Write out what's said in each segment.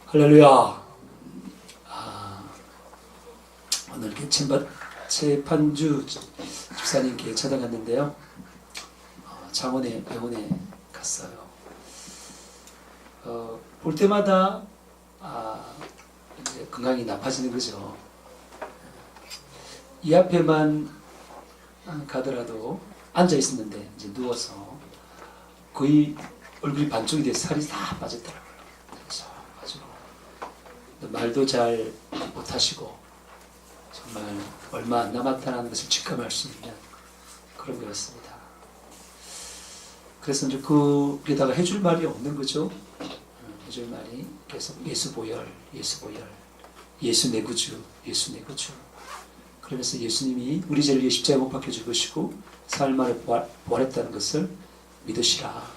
할렐루야. 오늘 재판주 집사님께 찾아갔는데요. 창원의 병원에 갔어요. 볼 때마다 이제 건강이 나빠지는 거죠. 이 앞에만 가더라도 앉아 있었는데 이제 누워서 거의 얼굴이 반쪽이 돼서 살이 다 빠졌더라고요. 그래서 가지고 말도 잘 못하시고 정말 얼마 안 남았다는 것을 직감할 수 있는 그런 거였습니다. 그래서 이제 거기다가 해줄 말이 없는 거죠. 해줄 말이 계속 예수 보혈, 예수 보혈, 예수 내 구주, 예수 내 구주. 그러면서 예수님이 우리 죄를 위해 십자가에 못 박혀 죽으시고 사흘 만에 부활했다는 것을 믿으시라.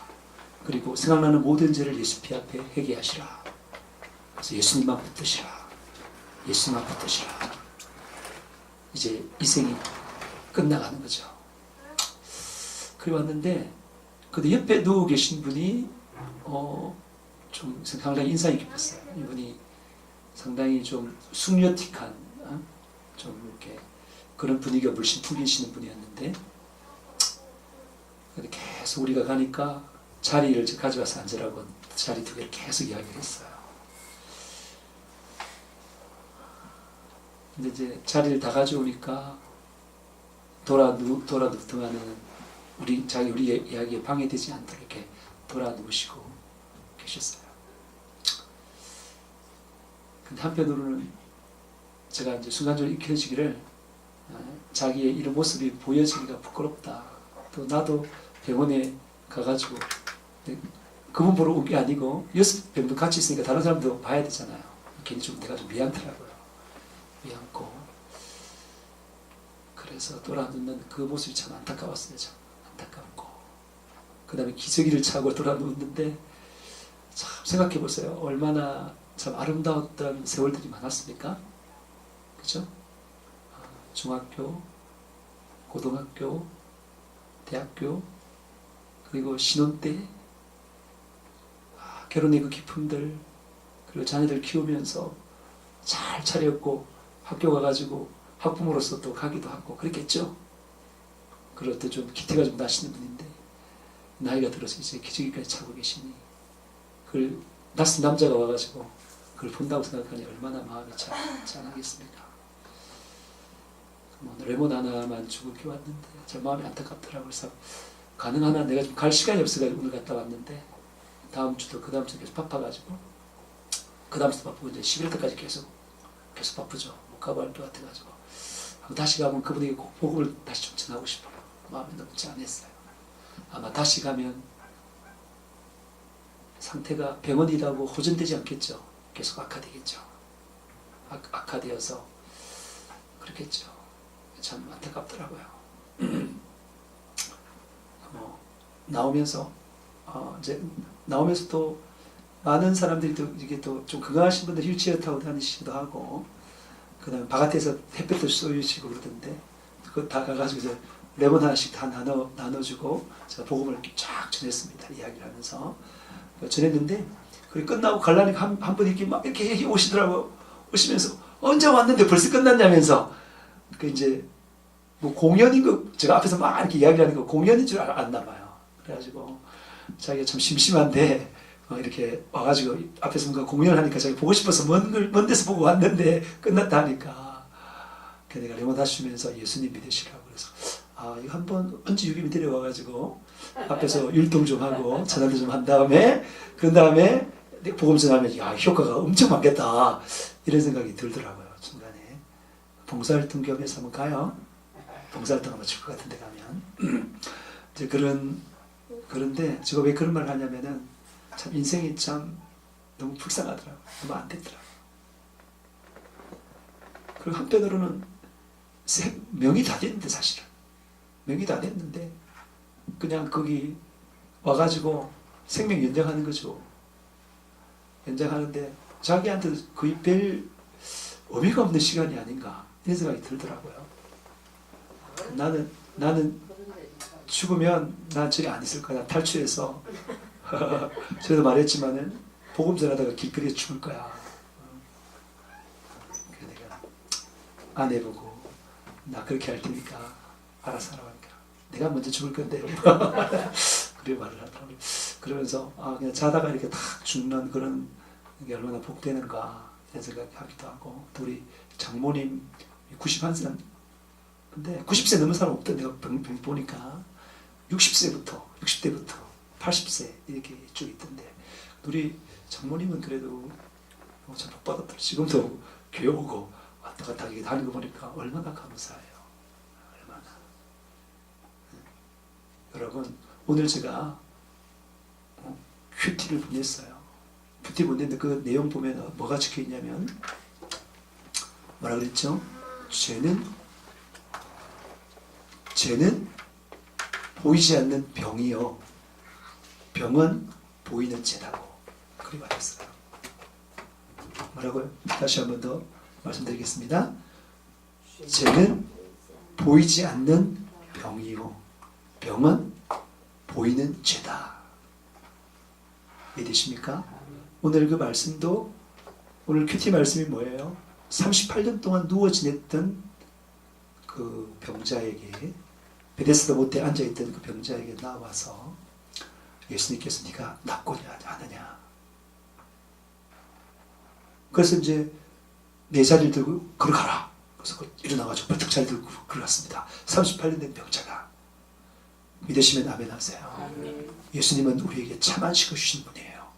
그리고 생각나는 모든 죄를 예수 피 앞에 회개하시라. 그래서 예수님만 붙드시라. 예수님만 붙드시라. 이제 이 생이 끝나가는 거죠. 그래 왔는데 근데 옆에 누워 계신 분이 좀 상당히 인상이 깊었어요. 이분이 상당히 좀 숙녀틱한 좀 이렇게 그런 분위기가 물씬 풍기시는 분이었는데 근데 계속 우리가 가니까 자리를 가져와서 앉으라고 자리 두 개를 계속 이야기를 했어요. 근데 이제 자리를 다 가져오니까 돌아 누워하는 우리 이야기에 방해되지 않도록 이렇게 돌아 누우시고 계셨어요. 근데 한편으로는 제가 이제 순간적으로 익혀지기를 자기의 이런 모습이 보여지기가 부끄럽다. 또 나도 병원에 가가지고 그분 보러 온 게 아니고 6병도 같이 있으니까 다른 사람도 봐야 되잖아요. 괜히 좀 내가 좀 미안하더라고요. 미안고 그래서 돌아눕는 그 모습이 참 안타까웠어요. 참 안타깝고 그 다음에 기저귀를 차고 돌아눕는데 참 생각해보세요. 얼마나 참 아름다웠던 세월들이 많았습니까? 그죠? 중학교, 고등학교, 대학교 그리고 신혼 때 결혼의 그 기쁨들 그리고 자녀들 키우면서 잘 차렸고 학교 가가지고 학부모로서 또 가기도 하고 그랬겠죠. 그럴 때 좀 기태가 좀 나시는 분인데 나이가 들어서 이제 기저귀까지 차고 계시니 그걸 낯선 남자가 와가지고 그걸 본다고 생각하니 얼마나 마음이 짠하겠습니까. 뭐 레몬 하나만 주고 이렇게 왔는데 제 마음이 안타깝더라고요. 그래서 가능하나 내가 좀 갈 시간이 없어가지고 오늘 갔다 왔는데 다음 주도 그 다음 주도 계속 바빠가지고 그 다음 주도 바쁘고 이제 11월 때까지 계속 바쁘죠. 못 가고 할 것 같아가지고 다시 가면 그분에게 꼭 복음을 다시 좀 전하고 싶어요. 마음이 너무 짠했어요. 아마 다시 가면 상태가 병원이라고 호전되지 않겠죠. 계속 악화되겠죠. 악화되어서 그렇겠죠. 참 안타깝더라고요. 나오면서 이제 나오면서 또 많은 사람들이 또 이게 또 좀 건강하신 분들 휠체어 타고 다니시기도 하고 그다음에 바깥에서 햇볕도 쏘시고 그러던데 그거 다 가가지고 이제 레몬 하나씩 다 나눠주고 제가 복음을 이렇게 쫙 전했습니다. 이야기를 하면서 전했는데 그게 끝나고 갈라니까 한 분이 이렇게 막 이렇게 오시더라고. 오시면서 언제 왔는데 벌써 끝났냐면서 그 이제 뭐 공연인 거 제가 앞에서 막 이렇게 이야기를 하는 거 공연인 줄 알았나 봐요. 그래가지고 자기가 참 심심한데 이렇게 와가지고 앞에서 뭔가 공연을 하니까 자기 보고 싶어서 먼 데서 보고 왔는데 끝났다 하니까 내가 레몬 다시면서 예수님 믿으시라고 그래서 이거 한번 언제 유기미 데려와가지고 앞에서 율동 좀 하고 전화도 좀 한 다음에 그런 다음에 복음 전하면 효과가 엄청 많겠다 이런 생각이 들더라고요. 중간에 봉사활동 겸해서 한번 가요. 봉사활동 한번 줄 것 같은데 가면 이제 그런데 제가 왜 그런 말을 하냐면은 참 인생이 참 너무 불쌍하더라고요. 너무 안 됐더라고요. 그리고 한편으로는 명이 다 됐는데 사실은 명이 다 됐는데 그냥 거기 와가지고 생명 연장하는 거죠. 연장하는데 자기한테 거의 별 의미가 없는 시간이 아닌가 이런 생각이 들더라고요. 나는 죽으면 난 저기 안 있을 거야. 탈출해서 저도 말했지만은 복음 전하다가 길거리에 죽을 거야. 그래서 내가 아내 보고 나 그렇게 할 테니까 알아서 하라고 하니까 내가 먼저 죽을 건데 그래 말을 하더라고요. 그러면서 그냥 자다가 이렇게 탁 죽는 그런 게 얼마나 복되는가 이런 생각하기도 하고, 또 우리 장모님 91세 근데 90세 넘은 사람 없던 내가 병 보니까 60세부터 60대부터 80세 이렇게 쭉 있던데, 우리 장모님은 그래도 참 복받았더라. 지금도 교회 오고 왔다 갔다 하게 다니는 거 보니까 얼마나 감사해요. 얼마나. 여러분, 오늘 제가 큐티를 보냈어요. 큐티 보냈는데 그 내용 보면 뭐가 적혀 있냐면 뭐라 그랬죠? 죄는 보이지 않는 병이요, 병은 보이는 죄다고 그리 말했어요. 뭐라고요? 다시 한 번 더 말씀드리겠습니다. 죄는 보이지 않는 병이요, 병은 보이는 죄다. 이해되십니까? 오늘 그 말씀도, 오늘 큐티 말씀이 뭐예요? 38년 동안 누워 지냈던 그 병자에게, 베데스다 못에 앉아있던 그 병자에게 나와서 예수님께서 네가 낫고냐 하느냐. 그래서 이제 네 자리를 들고 걸어가라. 그래서 일어나가지고 벌떡 자리 들고 걸어갔습니다. 38년 된 병자가. 믿으시면 아멘 하세요. 예수님은 우리에게 참 안식을 주신 분이에요.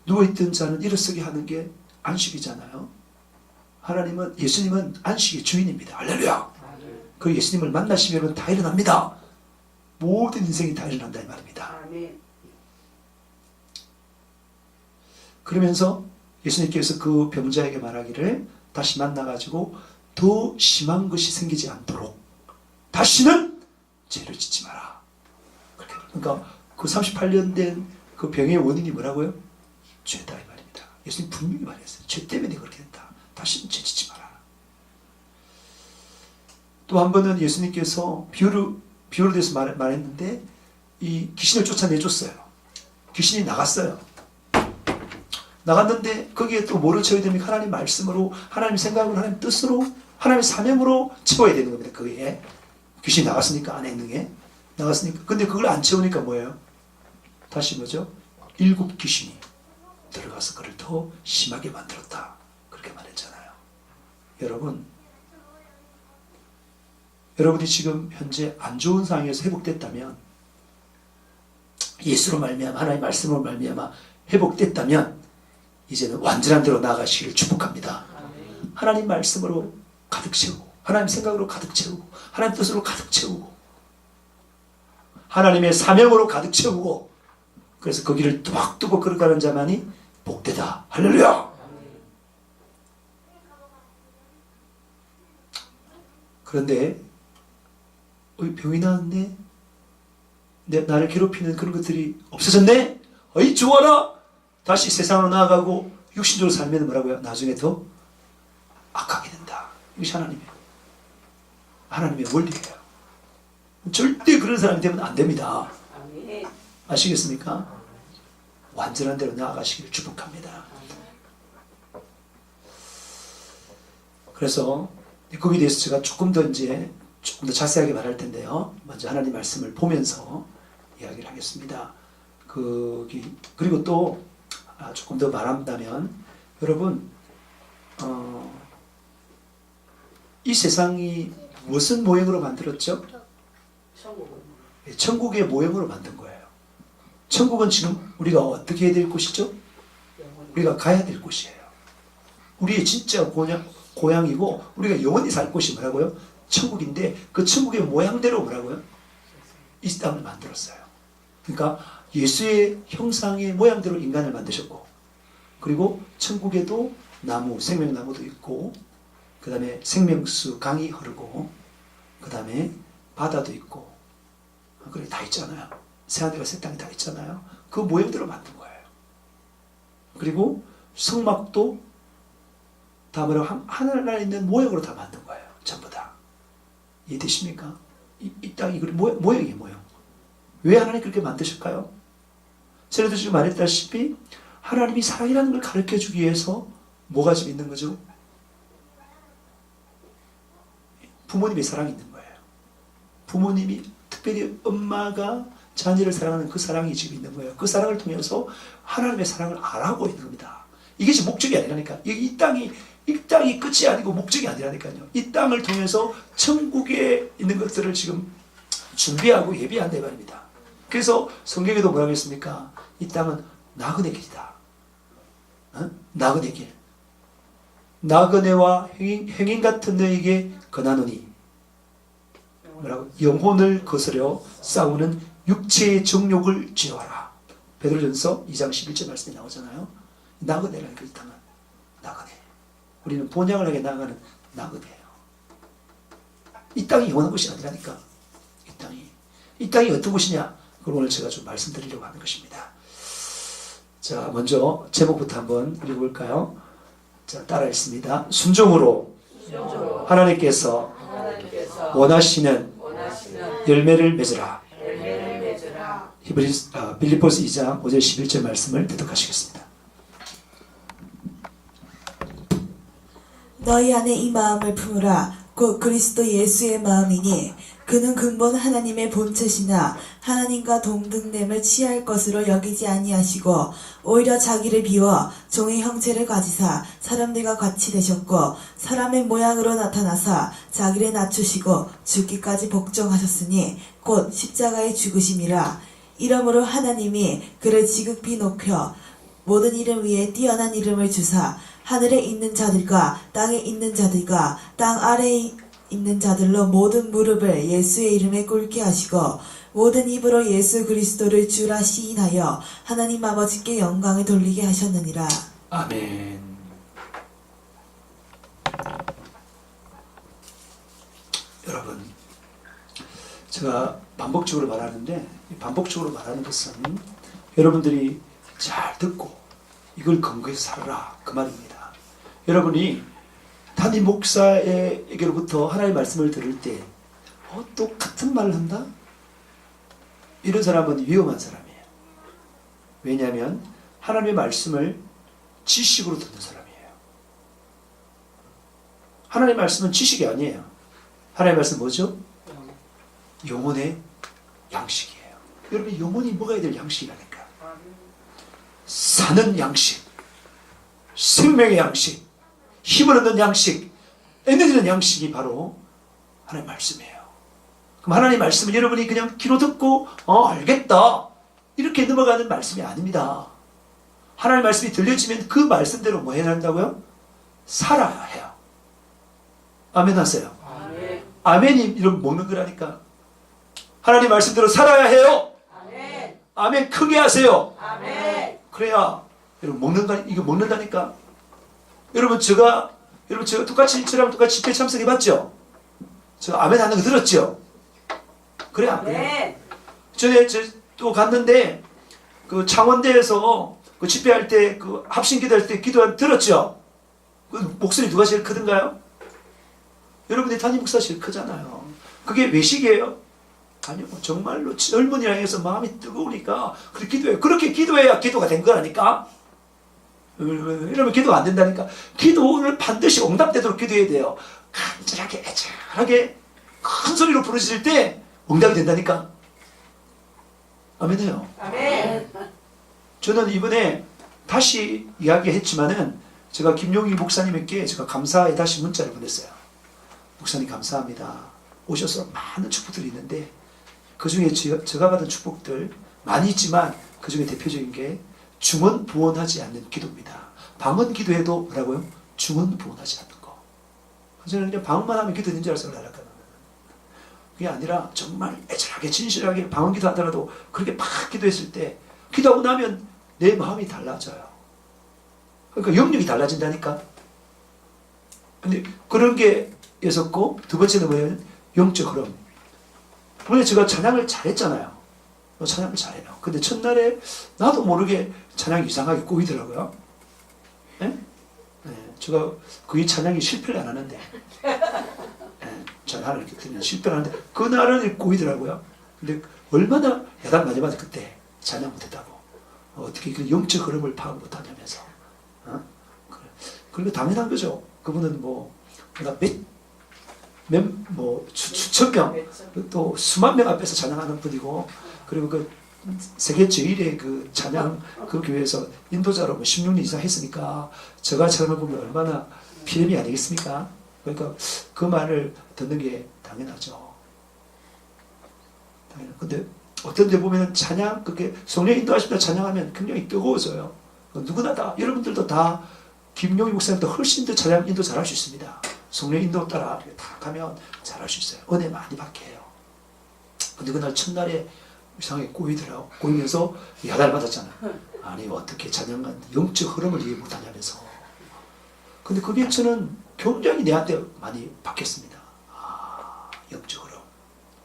누워있던 자는 일어서게 하는 게 안식이잖아요. 예수님은 안식의 주인입니다. 할렐루야. 그 예수님을 만나시면 다 일어납니다. 모든 인생이 다 일어난다 이 말입니다. 그러면서 예수님께서 그 병자에게 말하기를 다시 만나가지고 더 심한 것이 생기지 않도록 다시는 죄를 짓지 마라. 그러니까 그 38년 된 그 병의 원인이 뭐라고요? 죄다 이 말입니다. 예수님 분명히 말했어요. 죄 때문에 그렇게 된다. 다시는 죄 짓지 마라. 또 한 번은 예수님께서 비유로 대해서 말했는데 이 귀신을 쫓아내줬어요. 귀신이 나갔어요. 나갔는데 거기에 또 뭐를 채워야 됩니까? 하나님 말씀으로, 하나님 생각으로, 하나님 뜻으로, 하나님의 사명으로 채워야 되는 겁니다. 그에 귀신이 나갔으니까, 안에 있는 게 나갔으니까. 근데 그걸 안 채우니까 뭐예요? 다시 뭐죠? 7 귀신이 들어가서 그를 더 심하게 만들었다. 그렇게 말했잖아요. 여러분이 지금 현재 안 좋은 상황에서 회복됐다면, 예수로 말미암아, 하나님의 말씀으로 말미암아 회복됐다면 이제는 완전한 대로 나아가시기를 축복합니다. 하나님 말씀으로 가득 채우고, 하나님 생각으로 가득 채우고, 하나님 뜻으로 가득 채우고, 하나님의 사명으로 가득 채우고, 그래서 그 길을 뚜벅뚜벅 걸어가는 자만이 복되다. 할렐루야. 그런데 병이 나았네, 나를 괴롭히는 그런 것들이 없어졌네, 어이 좋아라. 다시 세상으로 나아가고 육신적으로 살면 뭐라고요? 나중에 더 악하게 된다. 이것이 하나님의 원리예요. 절대 그런 사람이 되면 안 됩니다. 아시겠습니까? 완전한 대로 나아가시기를 축복합니다. 그래서 거기에 대해서 제가 조금 더 자세하게 말할 텐데요. 먼저 하나님 말씀을 보면서 이야기를 하겠습니다. 그리고 또 조금 더 말한다면, 여러분, 이 세상이 무슨 모형으로 만들었죠? 천국의 모형으로 만든 거예요. 천국은 지금 우리가 어떻게 해야 될 곳이죠? 우리가 가야 될 곳이에요. 우리의 진짜 고향이고 우리가 영원히 살 곳이 뭐라고요? 천국인데, 그 천국의 모양대로 뭐라고요? 이 땅을 만들었어요. 그러니까 예수의 형상의 모양대로 인간을 만드셨고, 그리고 천국에도 나무, 생명나무도 있고, 그 다음에 생명수 강이 흐르고, 그 다음에 바다도 있고, 그게 다 있잖아요. 새하늘과 새 땅이 다 있잖아요. 그 모형대로 만든 거예요. 그리고 성막도 다 하늘나라에 있는 모형으로 다 만든 거예요. 전부 다. 이해되십니까? 이 땅이 모형이에요, 모형. 왜 하나님 그렇게 만드실까요? 전에도 지금 말했다시피 하나님이 사랑이라는 걸 가르쳐주기 위해서 뭐가 지금 있는 거죠? 부모님의 사랑이 있는 거예요. 부모님이, 특별히 엄마가 자녀를 사랑하는 그 사랑이 지금 있는 거예요. 그 사랑을 통해서 하나님의 사랑을 알아가고 있는 겁니다. 이게 지금 목적이 아니라니까. 이 땅이 끝이 아니고 목적이 아니라니까요. 이 땅을 통해서 천국에 있는 것들을 지금 준비하고 예비한다 말입니다. 그래서 성경에도 뭐라고 했습니까? 이 땅은 나그네 길이다. 나그네 길. 나그네와 행인 같은 너에게 권하노니 뭐라고? 영혼을 거스려 싸우는 육체의 정욕을 제어하라. 베드로전서 2장 11절 말씀이 나오잖아요. 나그네라는 그 이 땅은 나그네. 우리는 본향을 향해 나아가는 나그네예요. 이 땅이 영원한 것이 아니라니까. 이 땅이 어떤 곳이냐? 그걸 오늘 제가 좀 말씀드리려고 하는 것입니다. 자, 먼저 제목부터 한번 읽어볼까요? 자, 따라 읽습니다. 순종으로 하나님께서 원하시는 열매를 맺으라. 빌립보서 2장 5절 11절 말씀을 대독하시겠습니다. 너희 안에 이 마음을 품으라. 곧 그리스도 예수의 마음이니 그는 근본 하나님의 본체시나 하나님과 동등됨을 취할 것으로 여기지 아니하시고 오히려 자기를 비워 종의 형체를 가지사 사람들과 같이 되셨고 사람의 모양으로 나타나사 자기를 낮추시고 죽기까지 복종하셨으니 곧 십자가의 죽으심이라. 이러므로 하나님이 그를 지극히 높여 모든 이름 위에 뛰어난 이름을 주사 하늘에 있는 자들과 땅에 있는 자들과 땅 아래에 있는 자들로 모든 무릎을 예수의 이름에 꿇게 하시고 모든 입으로 예수 그리스도를 주라 시인하여 하나님 아버지께 영광을 돌리게 하셨느니라. 아멘. 여러분, 제가 반복적으로 말하는데 반복적으로 말하는 것은 여러분들이 잘 듣고 이걸 근거해서 살아라 그 말입니다. 여러분이 담임 목사에게로부터 하나님의 말씀을 들을 때 또 같은 말을 한다? 이런 사람은 위험한 사람이에요. 왜냐하면 하나님의 말씀을 지식으로 듣는 사람이에요. 하나님의 말씀은 지식이 아니에요. 하나님의 말씀은 뭐죠? 영혼의 양식이에요. 여러분, 영혼이 먹어야 될 양식이라니까. 사는 양식, 생명의 양식, 힘을 얻는 양식, 에너지는 양식이 바로 하나님의 말씀이에요. 그럼 하나님의 말씀은 여러분이 그냥 귀로 듣고 알겠다 이렇게 넘어가는 말씀이 아닙니다. 하나님의 말씀이 들려지면 그 말씀대로 뭐 해야 한다고요? 살아야 해요. 아멘 하세요. 아멘. 아멘이 이런 먹는 거라니까. 하나님 말씀대로 살아야 해요. 아멘. 아멘 크게 하세요. 아멘. 그래야 여러분 이거 먹는다니까. 여러분 제가 똑같이 저랑 똑같이 집회 참석해봤죠? 제가 아멘 하는 거 들었죠? 그래 안 그래? 전에 또 갔는데 그 창원대에서 그 집회할 때 그 합심 기도할 때 기도 들었죠? 그 목소리 누가 제일 크던가요? 여러분이 담임 목사 제일 크잖아요. 그게 외식이에요? 아니요, 정말로 젊은이랑 해서 마음이 뜨거우니까 그렇게 기도해야 기도가 된 거라니까. 이러면 기도가 안 된다니까. 기도를 반드시 응답되도록 기도해야 돼요. 간절하게 애절하게 큰 소리로 부르실 때 응답이 된다니까. 아멘해요. 아멘. 저는 이번에 다시 이야기했지만은 제가 김용희 목사님께 제가 감사의 다시 문자를 보냈어요. 목사님 감사합니다. 오셔서 많은 축복들이 있는데 그 중에 제가 받은 축복들 많이 있지만 그 중에 대표적인 게 중언 부언하지 않는 기도입니다. 방언 기도해도 뭐라고요? 중언 부언하지 않는 거. 저는 그냥 방언만 하면 기도된 줄 알았어요. 그게 아니라 정말 애절하게 진실하게 방언 기도하더라도 그렇게 막 기도했을 때 기도하고 나면 내 마음이 달라져요. 그러니까 영역이 달라진다니까. 근데 그런 게 있었고 두 번째는 뭐예요? 영적 흐름. 원래 제가 찬양을 잘했잖아요. 찬양을 잘해요. 근데 첫날에 나도 모르게 찬양이 이상하게 꼬이더라고요. 네? 네, 제가 거의 찬양이 실패를 안 하는데 찬양을 이렇게 들으면 실패를 하는데 그날은 꼬이더라고요. 근데 얼마나 야단 맞아봐서 그때 찬양 못했다고 어떻게 그 영적 흐름을 파악 못하냐면서. 어? 그러니까 당연한 거죠. 그분은 수천 명, 또 수만 명 앞에서 찬양하는 분이고, 그리고 그 세계 제일의 그 찬양 그 교회에서 인도자로 16년 이상 했으니까 저가 처음에 보면 얼마나 피렘이 아니겠습니까? 그러니까 그 말을 듣는 게 당연하죠. 근데 어떤 데 보면 찬양, 그게 성령 인도하실 때 찬양하면 굉장히 뜨거워져요. 누구나 다, 여러분들도 다 김용희 목사님도 훨씬 더 찬양 인도 잘할 수 있습니다. 성령 인도 따라 이렇게 탁 하면 잘할 수 있어요. 은혜 많이 받게 해요. 근데 그날 첫날에 이상하게 꼬이더라고. 꼬이면서 야단 맞았잖아요. 아니 어떻게 찬양한 영적 흐름을 이해 못하냐면서. 근데 그게 저는 굉장히 내한테 많이 바뀌었습니다. 아, 영적 흐름.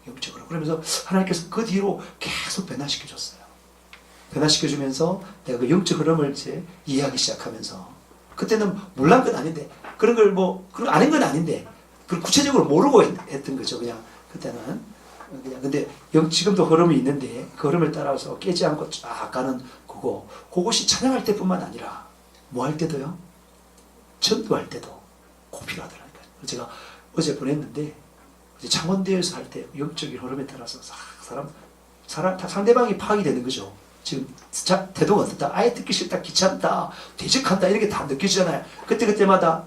영적 흐름. 그러면서 하나님께서 그 뒤로 계속 변화시켜줬어요. 변화시켜주면서 내가 그 영적 흐름을 이제 이해하기 시작하면서, 그때는 몰란 건 아닌데, 그런 걸 아는 건 아닌데, 그걸 구체적으로 모르고 했던 거죠. 그냥 그때는. 근데 지금도 흐름이 있는데 그 흐름을 따라서 깨지 않고 쫙 가는 그것이 찬양할 때뿐만 아니라 뭐 할 때도요, 전도할 때도 꼭 필요하더라고요. 제가 어제 보냈는데, 이제 창원대에서 할 때 영적인 흐름에 따라서 상대방이 파악이 되는 거죠. 지금 태도가 어떻다, 아예 듣기 싫다, 귀찮다, 퇴직한다, 이렇게 다 느껴지잖아요. 그때마다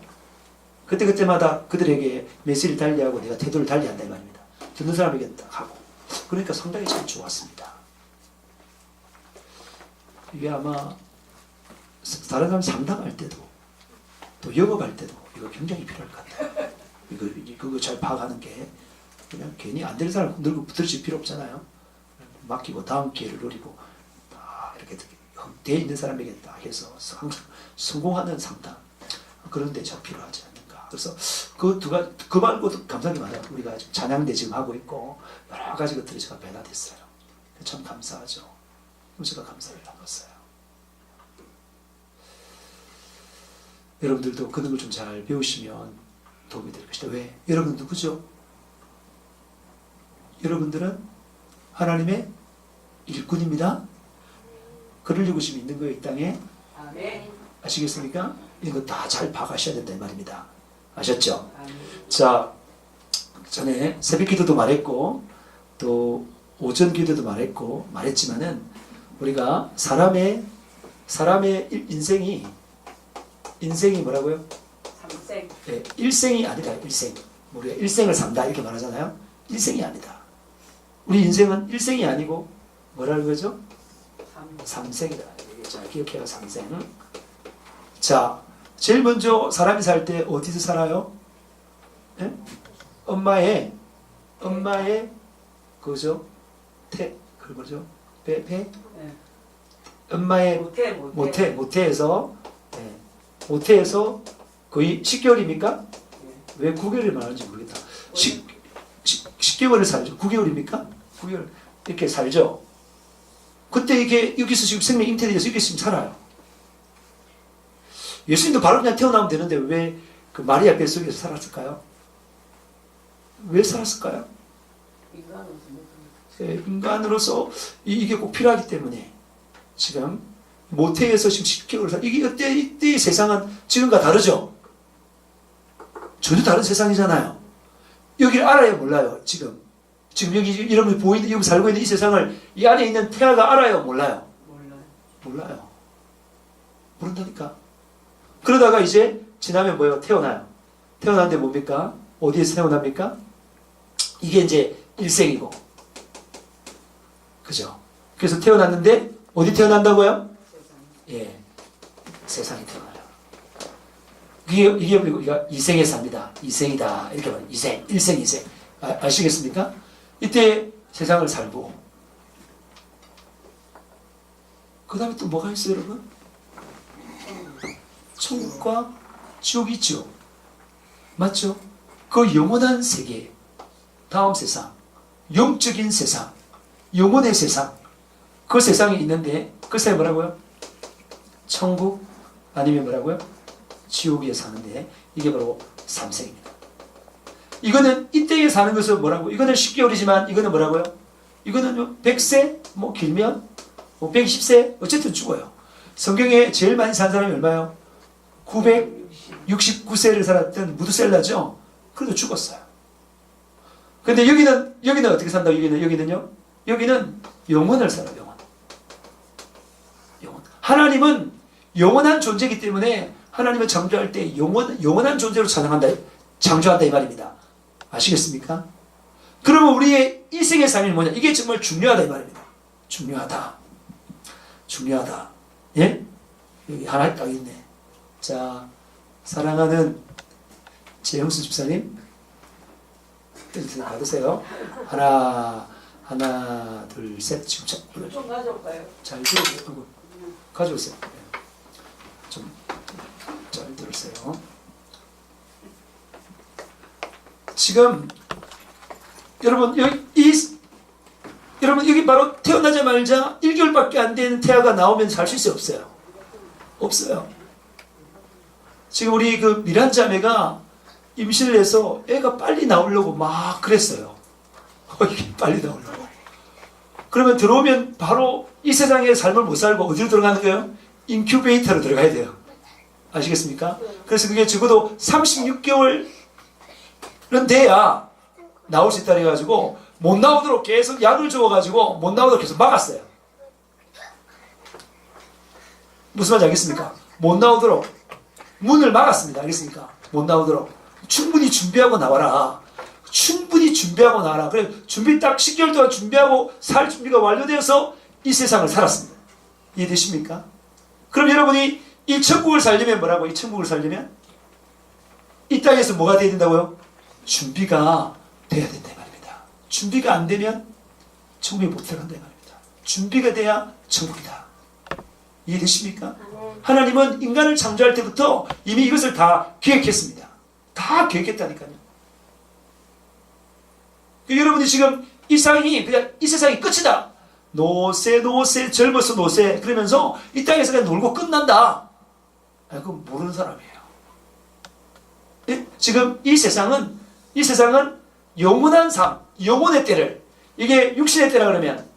그들에게 메시지를 달리하고 내가 태도를 달리한다 이 말입니다. 듣는 사람에게 딱 하고. 그러니까 상당히 참 좋았습니다. 이게 아마 다른 사람 상담할 때도, 또 영업할 때도 이거 굉장히 필요할 것 같아요. 그거 잘 파악하는 게, 그냥 괜히 안 되는 사람 늘고 붙들질 필요 없잖아요. 맡기고 다음 기회를 노리고 다 이렇게 돼 있는 사람에게 딱 해서 항상 성공하는 상담, 그런 데 참 필요하지 않는가. 그래서 그 말고도 감사하게 많아요. 우리가 지금 찬양대 지금 하고 있고 여러 가지 것들이 제가 변화됐어요. 참 감사하죠. 제가 감사를 나눴어요. 여러분들도 그런 걸 좀 잘 배우시면 도움이 될 것이다. 왜? 여러분 누구죠? 여러분들은 하나님의 일꾼입니다. 그러려고 지금 있는 거예요, 이 땅에. 아멘. 아시겠습니까? 이거 다 잘 파악하셔야 된다 이 말입니다. 아셨죠? 아멘. 자, 전에 새벽 기도도 말했고 또 오전 기도도 말했지만은 우리가 사람의 인생이 뭐라고요? 삼생. 네, 일생이 아니다. 일생. 우리가 일생을 산다 이렇게 말하잖아요. 일생이 아니다. 우리 인생은 일생이 아니고 뭐라는 거죠? 삼생이다. 자, 기억해요. 삼생. 자, 제일 먼저 사람이 살 때 어디서 살아요? 네? 엄마의 그죠? 그 뭐죠? 배? 네. 엄마의 모태에서 거의 10개월입니까? 왜 9개월을 말하는지 모르겠다. 10개월을 살죠. 9개월입니까? 9개월 이렇게 살죠. 그때 이게 여기서 지금 생명 잉태돼서 이렇게 지금 살아요. 예수님도 바로 그냥 태어나면 되는데 왜 그 마리아 뱃속에서 살았을까요? 왜 살았을까요? 인간으로서 이게 꼭 필요하기 때문에 지금 모태에서 지금 10개월을 살. 이게 이때의 세상은 지금과 다르죠. 전혀 다른 세상이잖아요. 여기를 알아요, 몰라요? 지금 여기 여러분이 보이는 여기 살고 있는 이 세상을 이 안에 있는 태아가 알아요, 몰라요? 몰라요. 모른다니까. 그러다가 이제 지나면 뭐예요? 태어나요. 태어났는데 뭡니까? 어디에서 태어납니까? 이게 이제 일생이고, 그죠? 그래서 태어났는데 어디 태어난다고요? 예, 세상에 태어나요. 이게 그리고 이생에 삽니다. 이생이다 이렇게 말해요. 이생, 일생, 이생. 아시겠습니까? 이때 세상을 살고, 그 다음에 또 뭐가 있어요, 여러분? 천국과 지옥이 있죠. 맞죠? 그 영원한 세계, 다음 세상, 영적인 세상, 영혼의 세상, 그 세상이 있는데 그 세상이 뭐라고요? 천국 아니면 뭐라고요? 지옥에 사는데 이게 바로 삼생입니다. 이거는 이때에 사는 것은 뭐라고? 이거는 10개월이지만 이거는 뭐라고요? 이거는 100세? 뭐 길면 뭐 120세 어쨌든 죽어요. 성경에 제일 많이 산 사람이 얼마예요? 969세를 살았던 무드셀라죠. 그래도 죽었어요. 근데 여기는 어떻게 산다고? 여기는요? 여기는 영원을 살아요. 영원. 하나님은 영원한 존재이기 때문에 하나님은 창조할 때 영원한 존재로 창조한다 이 말입니다. 아시겠습니까? 그러면 우리의 일생의 삶이 뭐냐? 이게 정말 중요하다 이 말입니다. 중요하다. 예? 여기 하나 딱 있네. 자, 사랑하는 재형수 집사님, 받으세요. 하나, 둘, 셋. 지금 좀 가져올까요? 잘 들으세요. 가져오세요. 좀 잘 들으세요. 지금 여러분 여기 바로 태어나자마자 1개월밖에 안 된 태아가 나오면 살 수 있어요? 없어요? 없어요. 지금 우리 그 미란 자매가 임신을 해서 애가 빨리 나오려고 막 그랬어요. 이게 빨리 나오려고. 그러면 들어오면 바로 이 세상의 삶을 못 살고 어디로 들어가는 거예요? 인큐베이터로 들어가야 돼요. 아시겠습니까? 그래서 그게 적어도 36개월은 돼야 나올 수 있다 해가지고 못 나오도록 계속 약을 줘가지고 못 나오도록 계속 막았어요. 무슨 말인지 알겠습니까? 못 나오도록 문을 막았습니다. 알겠습니까? 못 나오도록 충분히 준비하고 나와라. 그래 준비 딱 10개월 동안 준비하고 살 준비가 완료되어서 이 세상을 살았습니다. 이해되십니까? 그럼 여러분이 이 천국을 살려면 뭐라고? 이 천국을 살려면 이 땅에서 뭐가 돼야 된다고요? 준비가 돼야 된다 이 말입니다. 준비가 안 되면 천국에 못 들어간다 이 말입니다. 준비가 돼야 천국이다. 이해되십니까? 하나님은 인간을 창조할 때부터 이미 이것을 다 계획했습니다. 다 계획했다니까요. 여러분이 지금 이 세상이 그냥 이 세상이 끝이다. 노세 젊어서 노세 그러면서 이 땅에서 그냥 놀고 끝난다. 그건 모르는 사람이에요. 예? 지금 이 세상은 영원한 삶, 영혼의 때를 이게 육신의 때라 그러면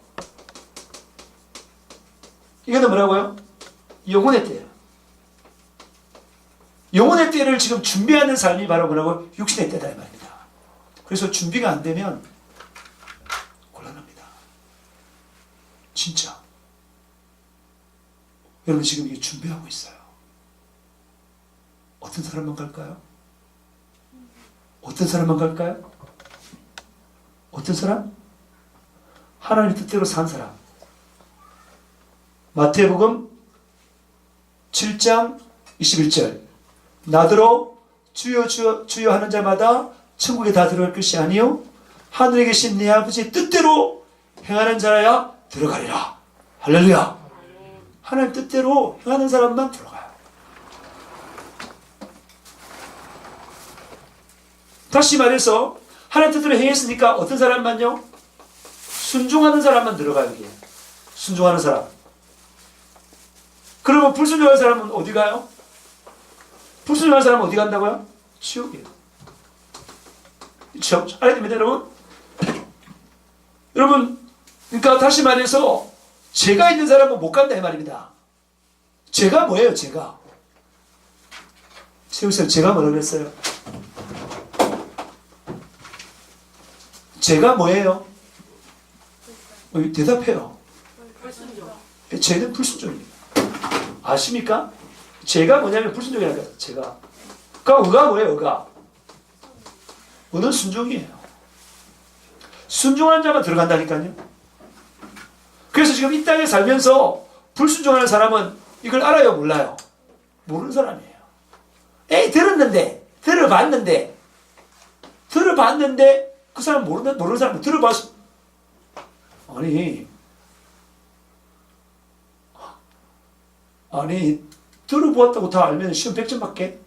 이거는 뭐라고요? 영혼의 때예요. 영혼의 때를 지금 준비하는 삶이 바로 뭐라고? 육신의 때다 이 말입니다. 그래서 준비가 안 되면 곤란합니다. 진짜. 여러분 지금 이게 준비하고 있어요. 어떤 사람만 갈까요? 어떤 사람만 갈까요? 어떤 사람? 하나님 뜻대로 산 사람. 마태복음 7장 21절 나더러 주여 주여 주여 하는 자마다 천국에 다 들어갈 것이 아니요 하늘에 계신 내 아버지의 뜻대로 행하는 자라야 들어가리라. 할렐루야. 하나님 뜻대로 행하는 사람만 들어가요. 다시 말해서 하나님 뜻대로 행했으니까 어떤 사람만요? 순종하는 사람만 들어가요. 여기에. 순종하는 사람. 그러면 불순종하는 사람은 어디 가요? 불순종하는 사람은 어디 간다고요? 지옥이에요. 지옥. 알아야 됩니다, 여러분. 여러분, 그러니까 다시 말해서 죄가 있는 사람은 못 간다 이 말입니다. 죄가 뭐예요? 죄가. 세우세요. 죄가 뭐라고 그랬어요? 죄가 뭐예요? 대답해요. 죄는 불순종입니다. 아십니까? 죄가 뭐냐면 불순종이라는 거예요. 죄가. 그러니까 의가 뭐예요? 의가. 의는 순종이에요. 순종하는 자만 들어간다니까요. 그래서 지금 이 땅에 살면서 불순종하는 사람은 이걸 알아요? 몰라요? 모르는 사람이에요. 들어봤는데 그 사람 모르는 사람 들어봤어. 아니 들어보았다고 다 알면 시험 100점 받게?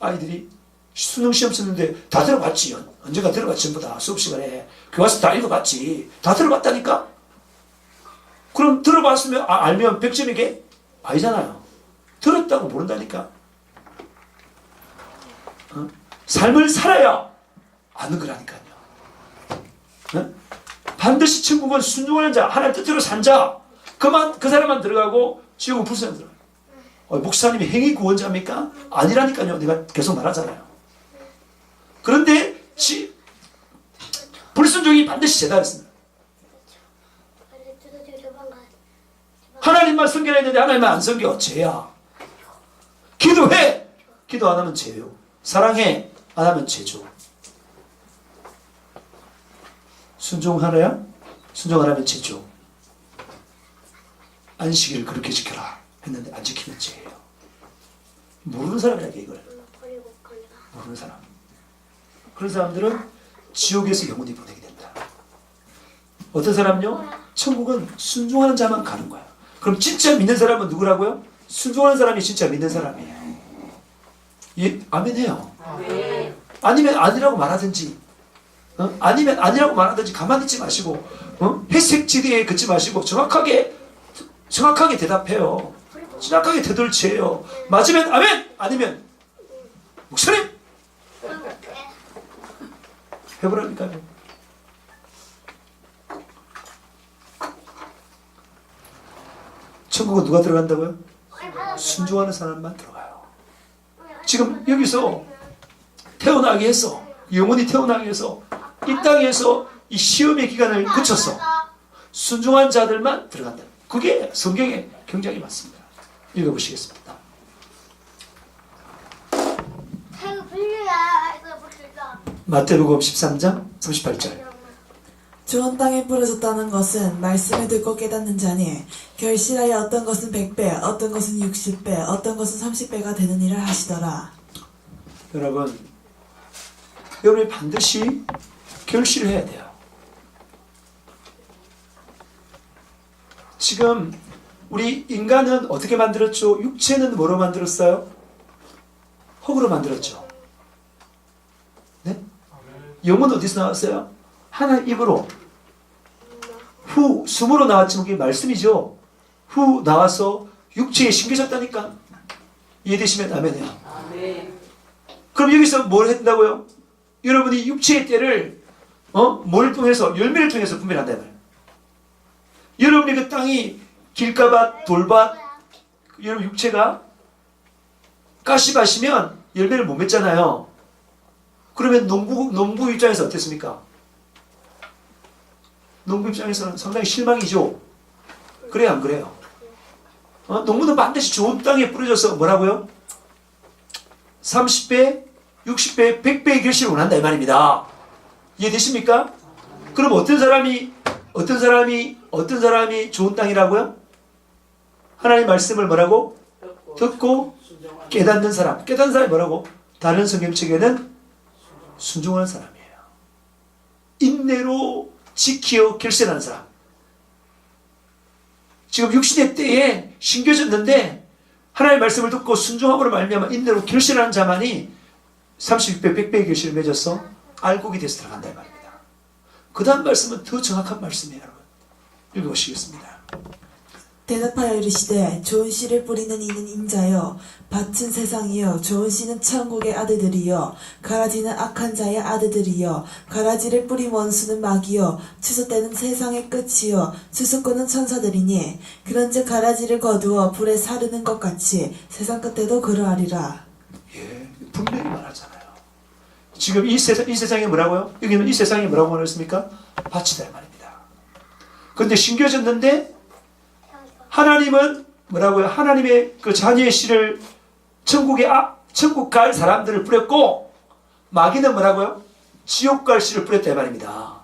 아이들이 수능 시험 쓰는데 다 들어봤지. 언젠가 들어봤지. 전부 다 수업 시간에 교과서 다 읽어봤지. 다 들어봤다니까? 그럼 들어봤으면 알면 100점이게? 아니잖아요. 들었다고 모른다니까. 삶을 살아야 아는 거라니까요. 반드시 천국은 순종하는 자, 하나님 뜻대로 산 자, 그 사람만 들어가고 지옥은 불순한 들어가요. 목사님이 행위 구원자입니까? 아니라니까요. 내가 계속 말하잖아요. 그런데 불순종이 반드시 죄다 했습니다. 하나님만 섬겨야 했는데 하나님만 안 섬겨. 죄야. 기도해. 기도 안 하면 죄요. 사랑해. 안 하면 죄죠. 순종하라야? 순종 안 하면 죄죠. 안식일을 그렇게 지켜라 했는데 안 지키면 죄예요. 모르는 사람이라게 이걸. 모르는 사람. 그런 사람들은 지옥에서 영원히 보내게 된다. 어떤 사람요? 천국은 순종하는 자만 가는 거야. 그럼 진짜 믿는 사람은 누구라고요? 순종하는 사람이 진짜 믿는 사람이에요. 예, 아멘 해요. 네. 아니면 아니라고 말하든지, 아니면 아니라고 말하든지 가만히 있지 마시고, 회색 지대에 긋지 마시고 정확하게 대답해요. 정확하게 되돌치해요. 맞으면 아멘, 아니면 목사님 해보라니까요. 천국은 누가 들어간다고요? 순종하는 사람만 들어가요. 지금 여기서 태어나게 해서, 영원히 태어나게 해서 이 땅에서 이 시험의 기간을 거쳐서 순종한 자들만 들어간다. 그게 성경에 굉장히 많습니다. 읽어보시겠습니다. 마태복음 13장 38절. 좋은 땅에 뿌려졌다는 것은 말씀을 듣고 깨닫는 자니 결실하여 어떤 것은 100배, 어떤 것은 60배, 어떤 것은 30배가 되는 일을 하시더라. 여러분이 반드시 결실을 해야 돼요. 지금 우리 인간은 어떻게 만들었죠? 육체는 뭐로 만들었어요? 흙으로 만들었죠. 네? 영은 어디서 나왔어요? 하나님 입으로. 후, 숨으로 나왔지만 그게 말씀이죠. 후 나와서 육체에 심겨졌다니까. 이해되시면 아멘이요. 네. 그럼 여기서 뭘 했다고요? 여러분이 육체의 때를 뭘 통해서, 열매를 통해서 분별한다 말이에요. 여러분이 그 땅이 길가밭, 돌밭, 여러분 육체가 가시밭이면 열매를 못 맺잖아요. 그러면 농부 입장에서 어땠습니까? 농부 입장에서는 상당히 실망이죠. 그래요, 안 그래요? 농부는 반드시 좋은 땅에 뿌려져서 뭐라고요? 30배, 60배, 100배의 결실을 원한다 이 말입니다. 이해되십니까? 그럼 어떤 사람이 좋은 땅이라고요? 하나님 말씀을 뭐라고? 듣고 깨닫는 사람. 깨닫는 사람이 뭐라고? 다른 성경책에는 순종하는 사람이에요. 인내로 지키어 결실하는 사람. 지금 육신의 때에 심겨졌는데 하나님의 말씀을 듣고 순종함으로 말미암아 인내로 결실하는 자만이 36배, 100배의 결실을 맺어서 알곡이 돼서 들어간다 이 말입니다. 그 다음 말씀은 더 정확한 말씀이에요. 여러분 읽어보시겠습니다. 대답하여 이르시되 좋은 씨를 뿌리는 이는 인자요 밭은 세상이요 좋은 씨는 천국의 아들들이요 가라지는 악한 자의 아들들이요 가라지를 뿌린 원수는 마귀요 추수때는 세상의 끝이요 추수꾼은 천사들이니 그런즉 가라지를 거두어 불에 사르는 것 같이 세상 끝에도 그러하리라. 예, 분명히 말하잖아요. 지금 이 세상에 뭐라고요? 여기는 이 세상에 뭐라고 말했습니까? 밭이다 이 말입니다. 그런데 심겨졌는데 하나님은 뭐라고요? 하나님의 그 자녀의 씨를 천국 갈 사람들을 뿌렸고 마귀는 뭐라고요? 지옥 갈 씨를 뿌렸다 이 말입니다.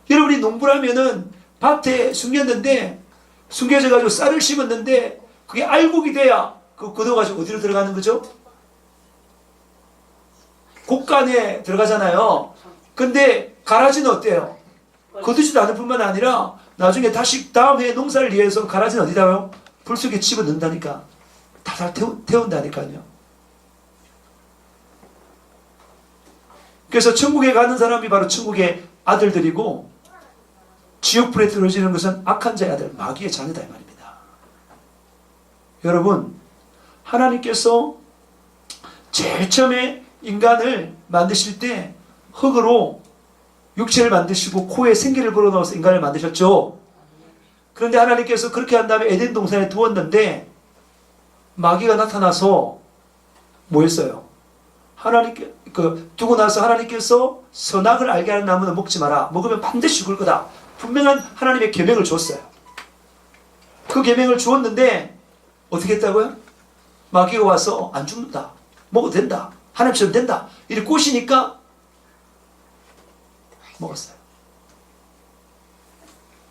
여러분이 농부라면은 밭에 숨겨져가지고 쌀을 심었는데 그게 알곡이 돼야 그 걷어가지고 어디로 들어가는 거죠? 곡간에 들어가잖아요. 근데 가라지는 어때요? 거두지도 않을 뿐만 아니라 나중에 다시 다음 해에 농사를 위해서 가라지는 어디다요? 불 속에 집어넣는다니까. 다잘 태운다니까요. 그래서 천국에 가는 사람이 바로 천국의 아들들이고 지옥불에 떨어지는 것은 악한 자의 아들, 마귀의 자녀다 이 말입니다. 여러분, 하나님께서 제일 처음에 인간을 만드실 때 흙으로 육체를 만드시고 코에 생기를 불어넣어서 인간을 만드셨죠. 그런데 하나님께서 그렇게 한 다음에 에덴 동산에 두었는데 마귀가 나타나서 뭐 했어요? 하나님께 두고 나서 하나님께서 선악을 알게 하는 나무는 먹지 마라. 먹으면 반드시 죽을 거다. 분명한 하나님의 계명을 줬어요. 그 계명을 주었는데 어떻게 했다고요? 마귀가 와서 안 죽는다. 먹어도 된다. 하나님처럼 된다. 이렇게 꼬시니까 먹었어요.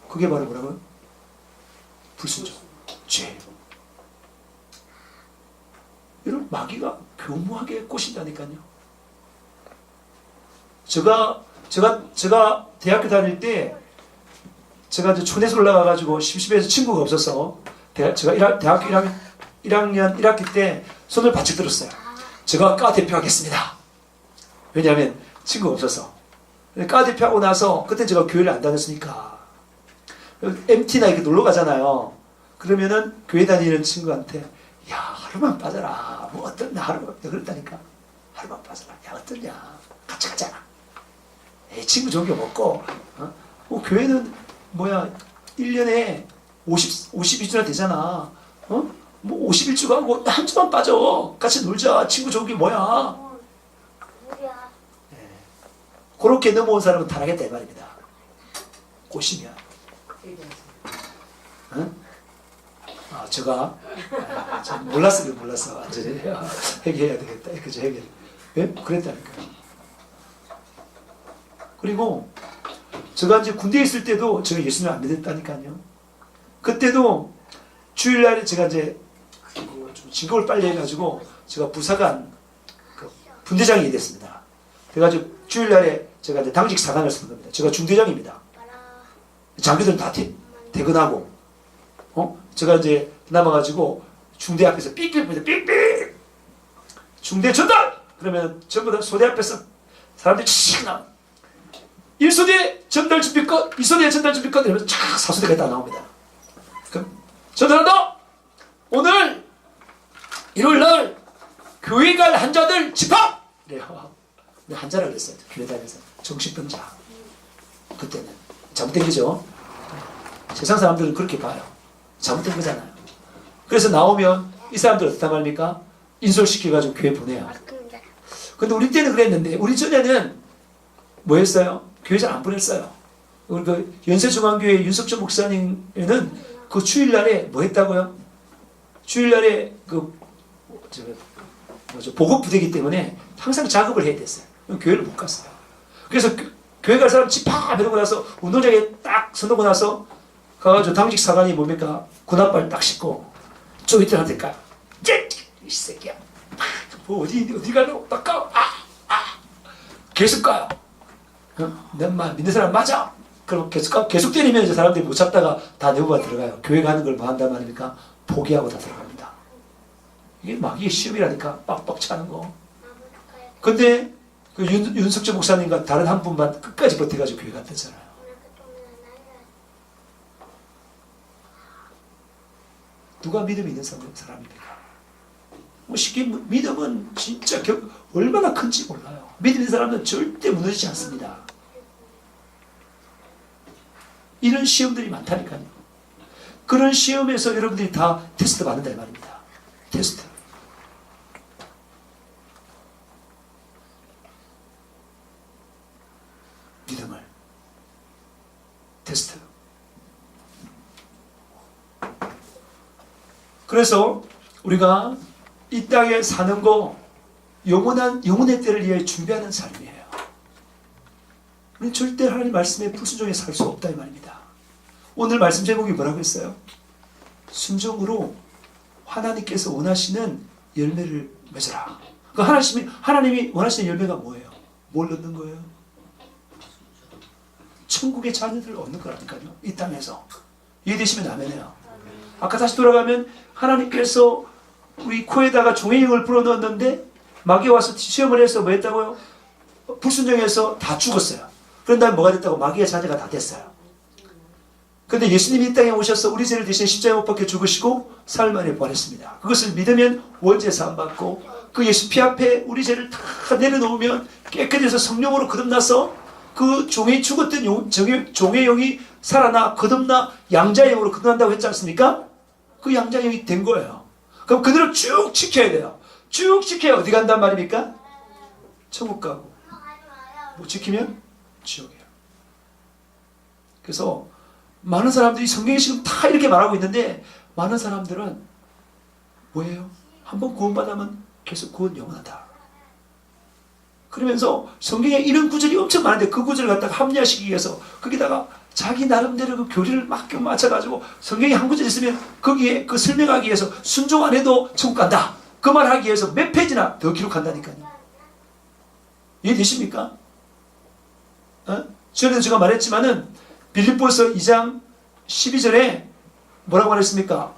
그게 바로 뭐라고요? 불순종. 죄. 이런 마귀가 교묘하게 꼬신다니까요. 제가 대학교 다닐 때 제가 이제 촌에서 올라가가지고 심심해서 친구가 없어서 제가 대학교 1학년 1학기 때 손을 바짝 들었어요. 제가 과 대표하겠습니다. 왜냐하면 친구가 없어서. 과 대표하고 나서 그때 제가 교회를 안 다녔으니까 MT나 이렇게 놀러 가잖아요. 그러면은 교회 다니는 친구한테 야 하루만 빠져라. 뭐 어떠냐 하루만 그랬다니까. 하루만 빠져라. 야 어떠냐. 같이 가자. 에이 친구 좋은 게 먹고 교회는 뭐야 1년에 52주나 되잖아. 뭐 51주 가고 한 주만 빠져. 같이 놀자. 친구 좋은 게 뭐야. 네. 그렇게 넘어온 사람은 타락했다 이 말입니다. 꼬시면. 응? 제가 몰랐어요. 완전히 회개해야 되겠다. 그죠? 회개. 왜? 그랬다니까요. 그리고 제가 이제 군대에 있을 때도 제가 예수님을 안 믿었다니까요. 그때도 주일날에 제가 이제 좀 진급을 빨리 해가지고 제가 부사관 분대장이 됐습니다. 그래가지고 주일날에 제가 이제 당직 사관을 쓰는 겁니다. 제가 중대장입니다. 장교들은 다 퇴근하고, 제가 이제 남아가지고 중대 앞에서 삑삑 중대 전달! 그러면 전부 다 소대 앞에서 사람들이 칙 나와. 1소대 전달 준비 끝, 2소대 전달 준비 끝 이러면서 쫙 4소대가 다 나옵니다. 그럼 전달한다! 오늘 일요일날 교회 갈 환자들 집합! 이래요. 환자라 그랬어요. 교회 다니면서 정신병자. 그때는 잘못된 거죠. 세상 사람들은 그렇게 봐요. 잘못된 거잖아요. 그래서 나오면 이 사람들 어떻단 말입니까? 인솔시켜가지고 교회 보내요. 근데 우리 때는 그랬는데 우리 전에는 뭐 했어요? 교회 잘 안 보냈어요. 우리 그 연세중앙교회 윤석철 목사님은 그 주일날에 뭐 했다고요? 주일날에 보급부대이기 때문에 항상 작업을 해야 됐어요. 교회를 못 갔어요. 그래서 교회 갈 사람 집합 이러고 나서 운동장에 딱 서놓고 나서 가가지고 당직 사관이 뭡니까? 군합발 딱 씻고 조이들한테 까. 이 새끼야. 뭐 어디 가려고 딱 가. 계속 가요. 내 말 믿는 사람 맞아. 그럼 계속 때리면 이제 사람들이 못 참다가 다 내부가 들어가요. 교회 가는 걸 뭐 한단 말입니까? 포기하고 다 들어갑니다. 이게 마귀의 시험이라니까. 빡빡 차는 거. 근데 그 윤석철 목사님과 다른 한 분만 끝까지 버텨가지고 교회 갔댔잖아요. 누가 믿음이 있는 사람입니까? 뭐 쉽게 믿음은 진짜 얼마나 큰지 몰라요. 믿음 있는 사람은 절대 무너지지 않습니다. 이런 시험들이 많다니까요. 그런 시험에서 여러분들이 다 테스트 받는다 이 말입니다. 테스트. 믿음을 테스트. 그래서 우리가 이 땅에 사는 거 영혼의 때를 위해 준비하는 삶이에요. 우리는 절대 하나님 말씀에 불순종해 살 수 없다 이 말입니다. 오늘 말씀 제목이 뭐라고 했어요? 순종으로 하나님께서 원하시는 열매를 맺어라. 그러니까 하나님이 원하시는 열매가 뭐예요? 뭘 얻는 거예요? 천국의 자녀들을 얻는 거라니까요. 이 땅에서. 이해되시면 아멘해요. 아까 다시 돌아가면 하나님께서 우리 코에다가 종의 영을 불어넣었는데 마귀가 와서 시험을 해서 뭐 했다고요? 불순종해서 다 죽었어요. 그런 다음에 뭐가 됐다고? 마귀의 자녀가 다 됐어요. 그런데 예수님이 이 땅에 오셔서 우리 죄를 대신 십자가에 못 박혀 죽으시고 사흘 만에 부활했습니다. 그것을 믿으면 원죄 사함 받고 그 예수 피 앞에 우리 죄를 다 내려놓으면 깨끗해서 성령으로 거듭나서 그 종이 죽었던 종의 영이 살아나 거듭나 양자형으로 거듭난다고 했지 않습니까? 그 양자형이 된 거예요. 그럼 그대로 쭉 지켜야 돼요. 쭉 지켜야 어디 간단 말입니까? 천국 가고. 못 지키면 지옥이에요. 그래서 많은 사람들이 성경에 지금 다 이렇게 말하고 있는데 많은 사람들은 뭐예요? 한번 구원받으면 계속 구원 영원하다. 그러면서 성경에 이런 구절이 엄청 많은데 그 구절을 갖다가 합리화시키기 위해서 거기다가 자기 나름대로 그 교리를 막 맞춰가지고 성경에 한 구절 있으면 거기에 그 설명하기 위해서 순종 안 해도 천국 간다. 그 말 하기 위해서 몇 페이지나 더 기록한다니까요. 이해되십니까? 전에도 제가 말했지만은 빌립보서 2장 12절에 뭐라고 말했습니까?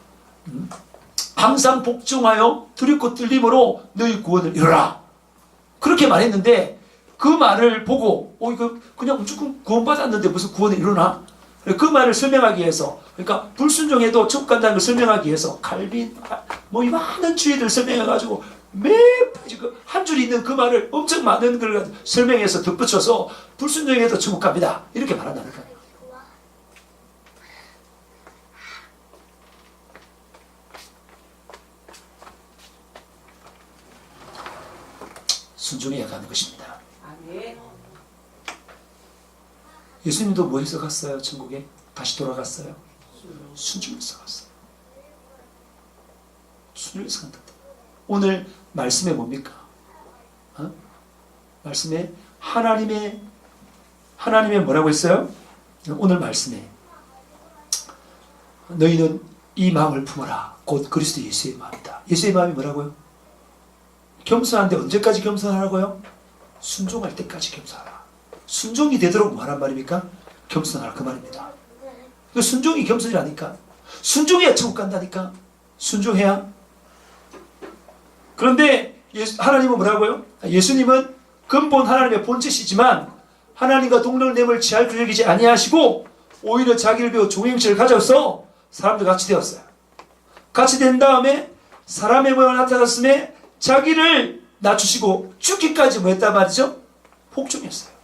항상 복종하여 두렵고 떨림으로 너희 구원을 이루라. 그렇게 말했는데 그 말을 보고 이거 그냥 무조건 구원받았는데 무슨 구원을 이루나? 그 말을 설명하기 위해서 그러니까 불순종해도 천국 간다는 걸 설명하기 위해서 칼빈 이 많은 주의를 설명해가지고 한 줄 있는 그 말을 엄청 많은 걸 설명해서 덧붙여서 불순종해도 천국 갑니다. 이렇게 말한다니까요. 순종해야 가는 것입니다. 아멘. 예수님도 뭐 해서 갔어요? 천국에? 다시 돌아갔어요? 순종해서 갔어요. 순종해서 간다. 오늘 말씀에 뭡니까? 말씀에 하나님의 뭐라고 했어요? 오늘 말씀에 너희는 이 마음을 품어라. 곧 그리스도 예수의 마음이다. 예수의 마음이 뭐라고요? 겸손한데 언제까지 겸손하라고요? 순종할 때까지 겸손하라. 순종이 되도록 뭐하란 말입니까? 겸손하라 그 말입니다. 그 순종이 겸손이라니까. 순종해야 천국 간다니까. 순종해야. 그런데 하나님은 뭐라고요? 예수님은 근본 하나님의 본체시지만 하나님과 동등됨을 취할 줄 여기지 아니하시고 오히려 자기를 비워 종행체를 가져서 사람들 같이 되었어요. 같이 된 다음에 사람의 모양을 나타났음에 자기를 낮추시고 죽기까지 뭐 했단 말이죠? 복종했어요.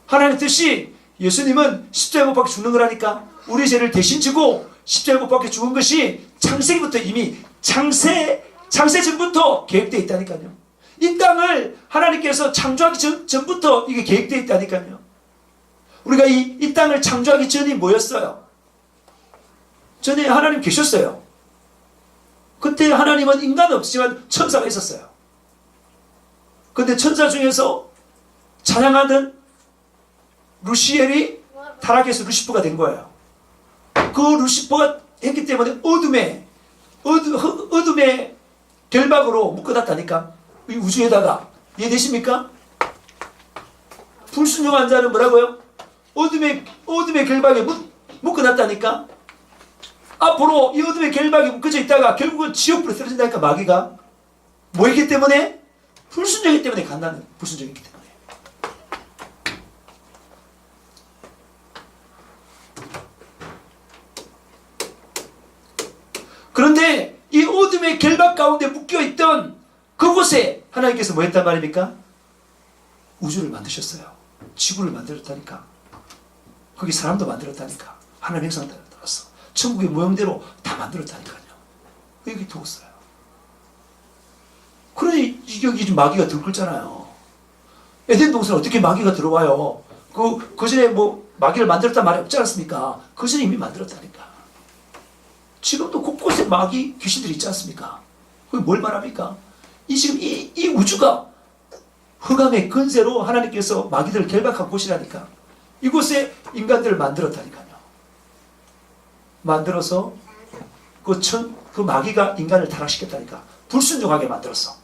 하나님의 뜻이 예수님은 십자가에 못 박혀 죽는 거라니까. 우리 죄를 대신 지고 십자가에 못 박혀 죽은 것이 창세기부터 이미 창세 전부터 계획되어 있다니까요. 이 땅을 하나님께서 창조하기 전부터 이게 계획되어 있다니까요. 우리가 이 땅을 창조하기 전이 뭐였어요? 전에 하나님 계셨어요. 그때 하나님은 인간은 없지만 천사가 있었어요. 그런데 천사 중에서 찬양하는 루시엘이 타락해서 루시퍼가 된 거예요. 그 루시퍼가 했기 때문에 어둠의 결박으로 묶어놨다니까. 이 우주에다가. 이해되십니까? 불순종한 자는 뭐라고요? 어둠의 결박에 묶어놨다니까. 앞으로 이 어둠의 결박에 묶어져 있다가 결국은 지옥불에 떨어진다니까. 마귀가 뭐이기 때문에? 불순종이기 때문에 간다는. 불순종이기 때문에. 그런데 이 어둠의 결박 가운데 묶여있던 그곳에 하나님께서 뭐 했단 말입니까? 우주를 만드셨어요. 지구를 만들었다니까. 거기 사람도 만들었다니까. 하나님의 형상을 따라서 천국의 모형대로 다 만들었다니까요. 여기 두었어요. 그러니 여기 마귀가 들끓잖아요. 에덴 동산에 어떻게 마귀가 들어와요? 그 전에 뭐 마귀를 만들었단 말이 없지 않습니까? 그 전에 이미 만들었다니까. 지금도 곳곳에 마귀 귀신들이 있지 않습니까? 그게 뭘 말합니까? 지금 이 우주가 흑암의 근세로 하나님께서 마귀들을 결박한 곳이라니까. 이곳에 인간들을 만들었다니까요. 만들어서 그 마귀가 인간을 타락시켰다니까. 불순종하게 만들었어.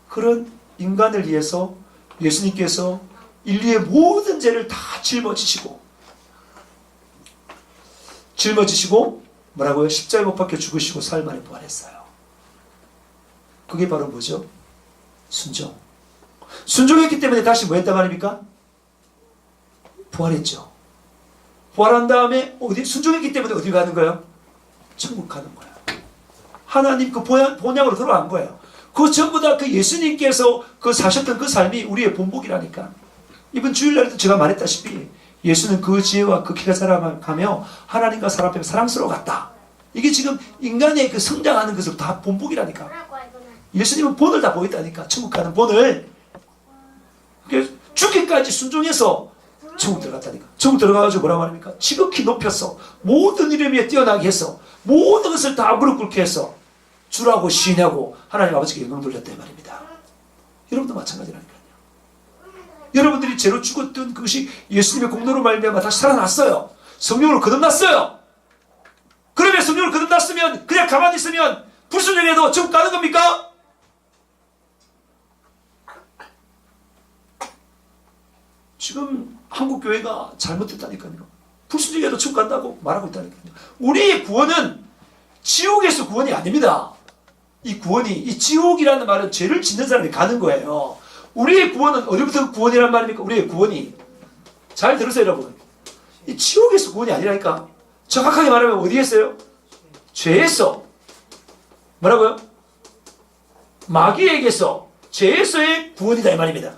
그런 인간을 위해서 예수님께서 인류의 모든 죄를 다 짊어지시고 뭐라고요? 십자가에 못 박혀 죽으시고 사흘 만에 부활했어요. 그게 바로 뭐죠? 순종. 순종했기 때문에 다시 뭐 했단 말입니까? 부활했죠. 부활한 다음에 순종했기 때문에 어디 가는 거예요? 천국 가는 거예요. 하나님 그 본향으로 돌아간 거예요. 그 전부 다 그 예수님께서 그 사셨던 그 삶이 우리의 본보기라니까. 이번 주일날에도 제가 말했다시피 예수는 그 지혜와 그 키가 자라가며 하나님과 사람 앞에 사랑스러워갔다. 이게 지금 인간의 그 성장하는 것을 다 본보기라니까. 예수님은 본을 다 보였다니까. 천국 가는 본을. 그래서 죽기까지 순종해서 천국 들어갔다니까. 천국 들어가가지고 뭐라고 합니까? 지극히 높였어. 모든 이름 위에 뛰어나게 했어. 모든 것을 다 무릎 꿇게 했어. 주라고 시인하고 하나님 아버지께 영광 돌렸단 말입니다. 여러분도 마찬가지라니까요. 여러분들이 죄로 죽었던 그것이 예수님의 공로로 말미암아 다시 살아났어요. 성령으로 거듭났어요. 그러면 성령으로 거듭났으면 그냥 가만히 있으면 불순종해도 천국 가는 겁니까? 지금 한국 교회가 잘못됐다니까요. 불순종해도 천국 간다고 말하고 있다니까요. 우리의 구원은 지옥에서 구원이 아닙니다. 이 구원이, 이 지옥이라는 말은 죄를 짓는 사람이 가는 거예요. 우리의 구원은 어디부터 구원이란 말입니까? 우리의 구원이. 잘 들으세요, 여러분. 이 지옥에서 구원이 아니라니까. 정확하게 말하면 어디에서요? 죄에서. 뭐라고요? 마귀에게서, 죄에서의 구원이다 이 말입니다.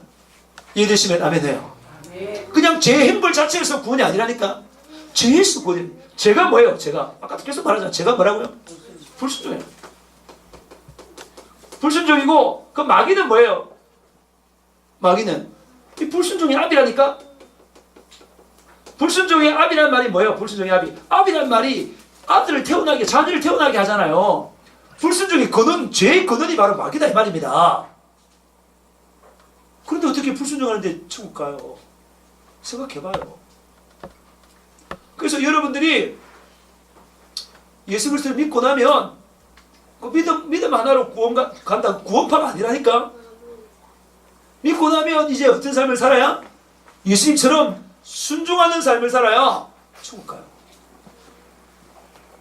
이해되시면 아멘해요. 그냥 죄 행벌 자체에서 구원이 아니라니까. 죄에서 구원이. 죄가 뭐예요? 죄가. 아까 계속 말하잖아요. 죄가 뭐라고요? 불순종이에요. 불순종이고 그 마귀는 뭐예요? 마귀는 이 불순종의 압이라니까. 불순종의 압이란 말이 뭐예요? 불순종의 압이. 압이란 말이 아들을 태어나게, 자녀를 태어나게 하잖아요. 불순종의 근원, 죄의 근원이 바로 마귀다 이 말입니다. 그런데 어떻게 불순종하는데 천국 가요? 생각해봐요. 그래서 여러분들이 예수 그리스도를 믿고 나면 그 믿음 하나로 구원 간다. 구원파가 아니라니까. 믿고 나면 이제 어떤 삶을 살아야? 예수님처럼 순종하는 삶을 살아야 천국 가요.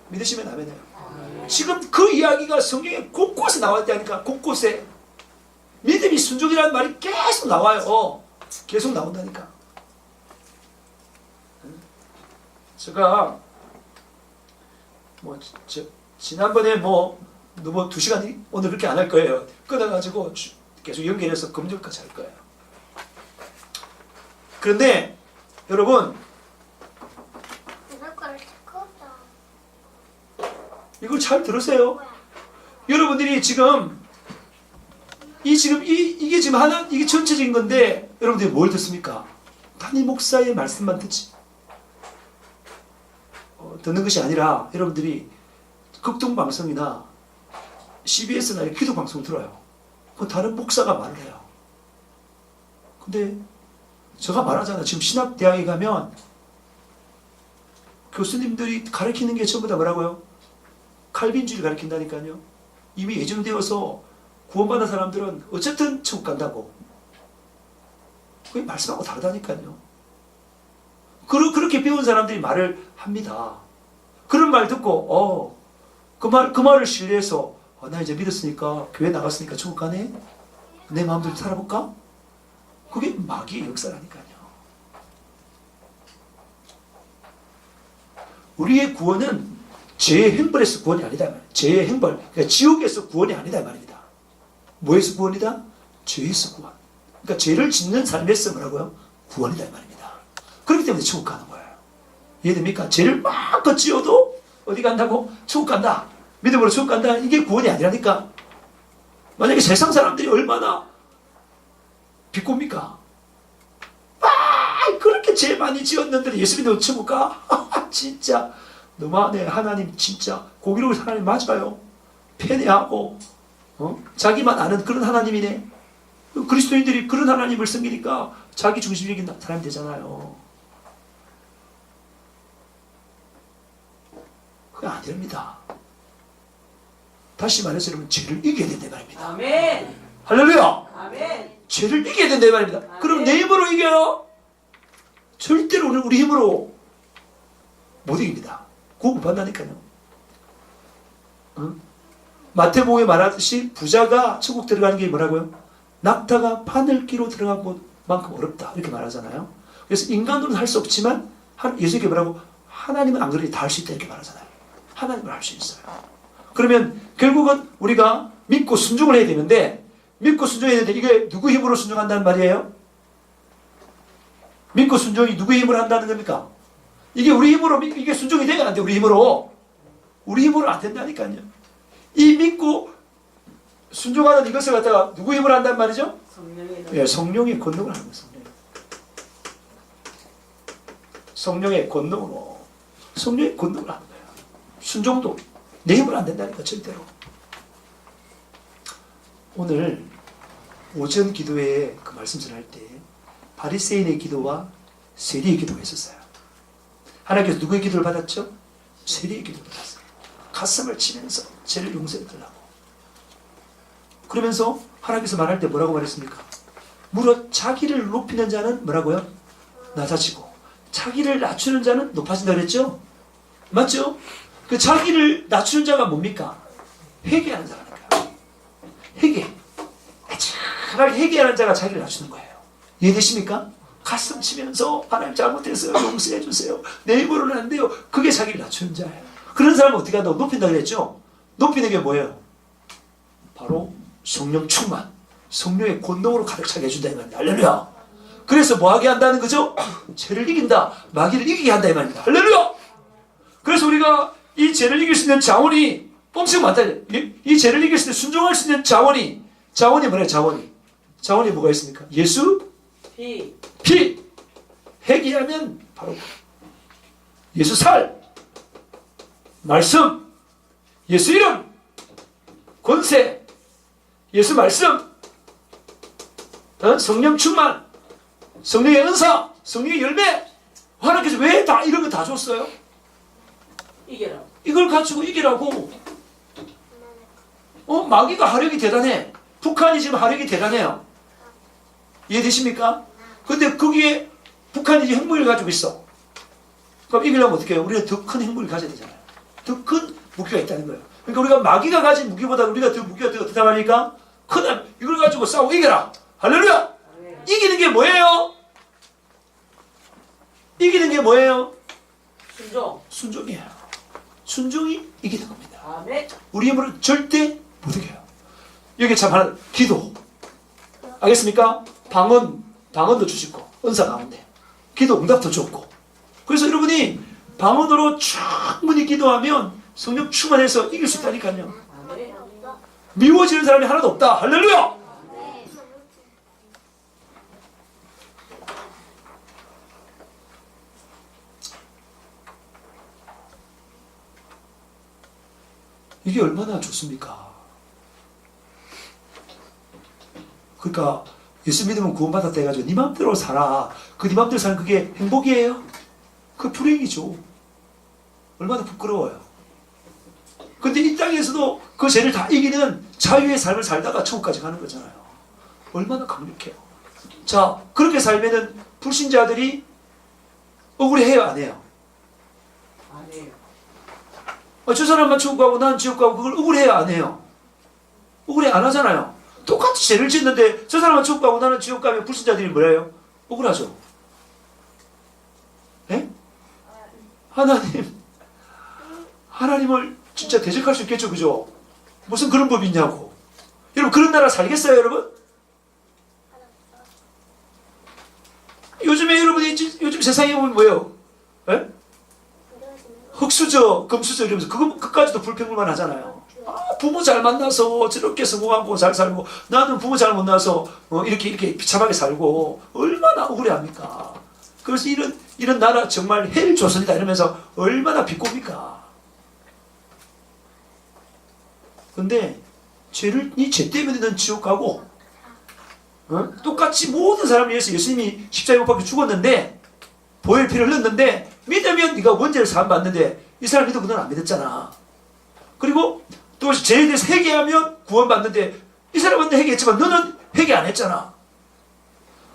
믿으시면 아멘해요. 지금 그 이야기가 성경에 곳곳에 나와 있다니까. 곳곳에. 믿음이 순종이라는 말이 계속 나와요. 계속 나온다니까. 제가 지난번에 너무 2시간이 오늘 그렇게 안 할 거예요. 끊어가지고 계속 연결해서 금요일까지 할 거예요. 그런데 여러분 이걸 잘 들으세요. 여러분들이 지금 이게 지금 이게 전체적인 건데 여러분들이 뭘 듣습니까? 담임 목사의 말씀만 듣지. 듣는 것이 아니라 여러분들이 극동방송이나 CBS나 기도방송을 들어요. 그 다른 목사가 말을 해요. 근데 제가 말하잖아요. 지금 신학대학에 가면 교수님들이 가르치는 게 전부 다 뭐라고요? 칼빈주의를 가르친다니까요. 이미 예정되어서 구원받은 사람들은 어쨌든 천국 간다고. 그게 말씀하고 다르다니까요. 그렇게 배운 사람들이 말을 합니다. 그런 말 듣고 그 말을 신뢰해서 나 이제 믿었으니까 교회 나갔으니까 천국 가네? 내 마음대로 살아볼까? 그게 마귀의 역사라니까요. 우리의 구원은 죄의 행벌에서 구원이 아니다. 죄의 행벌, 그러니까 지옥에서 구원이 아니다 말입니다. 뭐에서 구원이다? 죄에서 구원. 그러니까 죄를 짓는 삶에서 뭐라고요? 구원이다 말입니다. 그렇기 때문에 천국 가는 거예요. 이해됩니까? 죄를 마음껏 지어도 어디 간다고? 천국 간다. 믿음으로 천국 간다. 이게 구원이 아니라니까. 만약에 세상 사람들이 얼마나 비꼽니까? 그렇게 죄 많이 지었는데 예수 믿으면 천국 가? 진짜 너무하네. 하나님 진짜 고기로운 하나님 맞아요. 편애하고 자기만 아는 그런 하나님이네. 그리스도인들이 그런 하나님을 섬기니까 자기 중심적인 사람이 되잖아요. 그게 아닙니다. 다시 말해서 여러분 죄를 이겨야 된다 말입니다. 아멘. 할렐루야. 아멘. 죄를 이겨야 된다 말입니다. 아멘. 그럼 내 힘으로 이겨요? 절대로 우리 힘으로 못 이깁니다. 구원 못 받는다니까요. 마태복음에 말하듯이 부자가 천국 들어가는 게 뭐라고요? 낙타가 바늘기로 들어간 것만큼 어렵다 이렇게 말하잖아요. 그래서 인간으로는 할 수 없지만 예수님께 뭐라고? 하나님은 안 그러니 다 할 수 있다 이렇게 말하잖아요. 하나님은 할 수 있어요. 그러면 결국은 우리가 믿고 순종을 해야 되는데 믿고 순종해야 되는데 이게 누구 힘으로 순종한다는 말이에요? 믿고 순종이 누구의 힘으로 한다는 겁니까? 이게 우리 힘으로 이게 순종이 돼야 안 돼. 우리 힘으로 안 된다니까요. 이 믿고 순종하는 이것을 갖다가 누구 힘으로 한단 말이죠? 성령의 예, 성령의 권능을 하는 거예요. 성령의 권능으로 성령의 권능을 하는 거예요. 순종도 내 힘으로 안 된다니까 절대로. 오늘 오전 기도회에 그 말씀 전할 때 바리새인의 기도와 세리의 기도가 있었어요. 하나님께서 누구의 기도를 받았죠? 세리의 기도를 받았어요. 가슴을 치면서 죄를 용서해 달라고. 그러면서 하나님께서 말할 때 뭐라고 말했습니까? 무릇 자기를 높이는 자는 뭐라고요? 낮아지고 자기를 낮추는 자는 높아진다 그랬죠? 맞죠? 그 자기를 낮추는 자가 뭡니까? 회개하는 자라니까. 회개. 차라리 회개하는 자가 자기를 낮추는 거예요. 이해되십니까? 가슴 치면서 하나님 잘못했어요. 용서해 주세요. 내 힘으로는 안 돼요. 그게 자기를 낮추는 자예요. 그런 사람은 어떻게 한다고? 높인다 그랬죠? 높이는 게 뭐예요? 바로 성령 충만. 성령의 권능으로 가득 차게 해준다 이 말입니다. 할렐루야. 그래서 뭐하게 한다는 거죠? 죄를 이긴다. 마귀를 이기게 한다 이 말입니다. 할렐루야. 그래서 우리가 이 죄를 이길 수 있는 자원이 엄청 많다. 이 죄를 이길 수 있는 순종할 수 있는 자원이 뭐래요? 자원이 뭐가 있습니까? 예수 피 피. 회개하면 바로 예수 살, 말씀, 예수 이름, 권세, 예수 말씀, 성령 충만, 성령의 은사, 성령의 열매. 하나님께서 왜 다 이런 거 다 줬어요? 이겨라. 이걸 가지고 이기라고. 마귀가 화력이 대단해. 북한이 지금 화력이 대단해요. 이해되십니까? 근데 거기에 북한이 지금 핵무기를 가지고 있어. 그럼 이기려면 어떻게 해요? 우리가 더 큰 핵무기를 가져야 되잖아요. 더 큰 무기가 있다는 거예요. 그러니까 우리가 마귀가 가진 무기보다 우리가 무기가 더 어떻다 말입니까? 큰 이걸 가지고 싸우고 이겨라. 할렐루야! 이기는 게 뭐예요? 이기는 게 뭐예요? 순종. 순종이에요. 순종이 이기는 겁니다. 아멘. 우리 힘으로 절대 못 이겨요. 여기 참 하나, 기도. 알겠습니까? 방언도 주시고, 은사 가운데. 기도 응답도 줬고. 그래서 여러분이 방언으로 충분히 기도하면 성령 충만해서 이길 수 있다니까요. 아멘. 미워지는 사람이 하나도 없다. 할렐루야! 이게 얼마나 좋습니까? 그러니까 예수 믿으면 구원받았다 해가지고 네 맘대로 살아. 네 맘대로 사는 그게 행복이에요? 그 불행이죠. 얼마나 부끄러워요. 근데 이 땅에서도 그 죄를 다 이기는 자유의 삶을 살다가 천국까지 가는 거잖아요. 얼마나 강력해요. 자, 그렇게 살면은 불신자들이 억울해요, 안 해요? 아멘. 저 사람만 천국 가고 난 지옥 가고 그걸 억울해요, 안 해요? 억울해 안 하잖아요. 똑같이 죄를 짓는데 저 사람은 천국 가고 나는 지옥 가면 불신자들이 뭐래요? 억울하죠. 예? 하나님을 진짜 대적할 수 있겠죠, 그죠? 무슨 그런 법이 있냐고. 여러분 그런 나라 살겠어요, 여러분? 요즘에 여러분이 요즘 세상에 보면 뭐예요? 예? 흑수저, 금수저 이러면서 그까지도 불평불만 하잖아요. 부모 잘 만나서 저렇게 성공하고 잘 살고 나는 부모 잘 못 나서 이렇게 비참하게 살고 얼마나 억울해합니까? 그래서 이런 나라 정말 헬 조선이다 이러면서 얼마나 비꼽니까? 근데 이 죄 때문에 넌 지옥 가고 똑같이 모든 사람을 위해서 예수님이 십자가에 못 박혀 죽었는데 보혈 피를 흘렸는데 믿으면 네가 원죄를 사함받는데 이 사람 믿고 너는 안 믿었잖아. 그리고 또 죄에 대해서 회개하면 구원받는데 이 사람은 회개했지만 너는 회개 안 했잖아.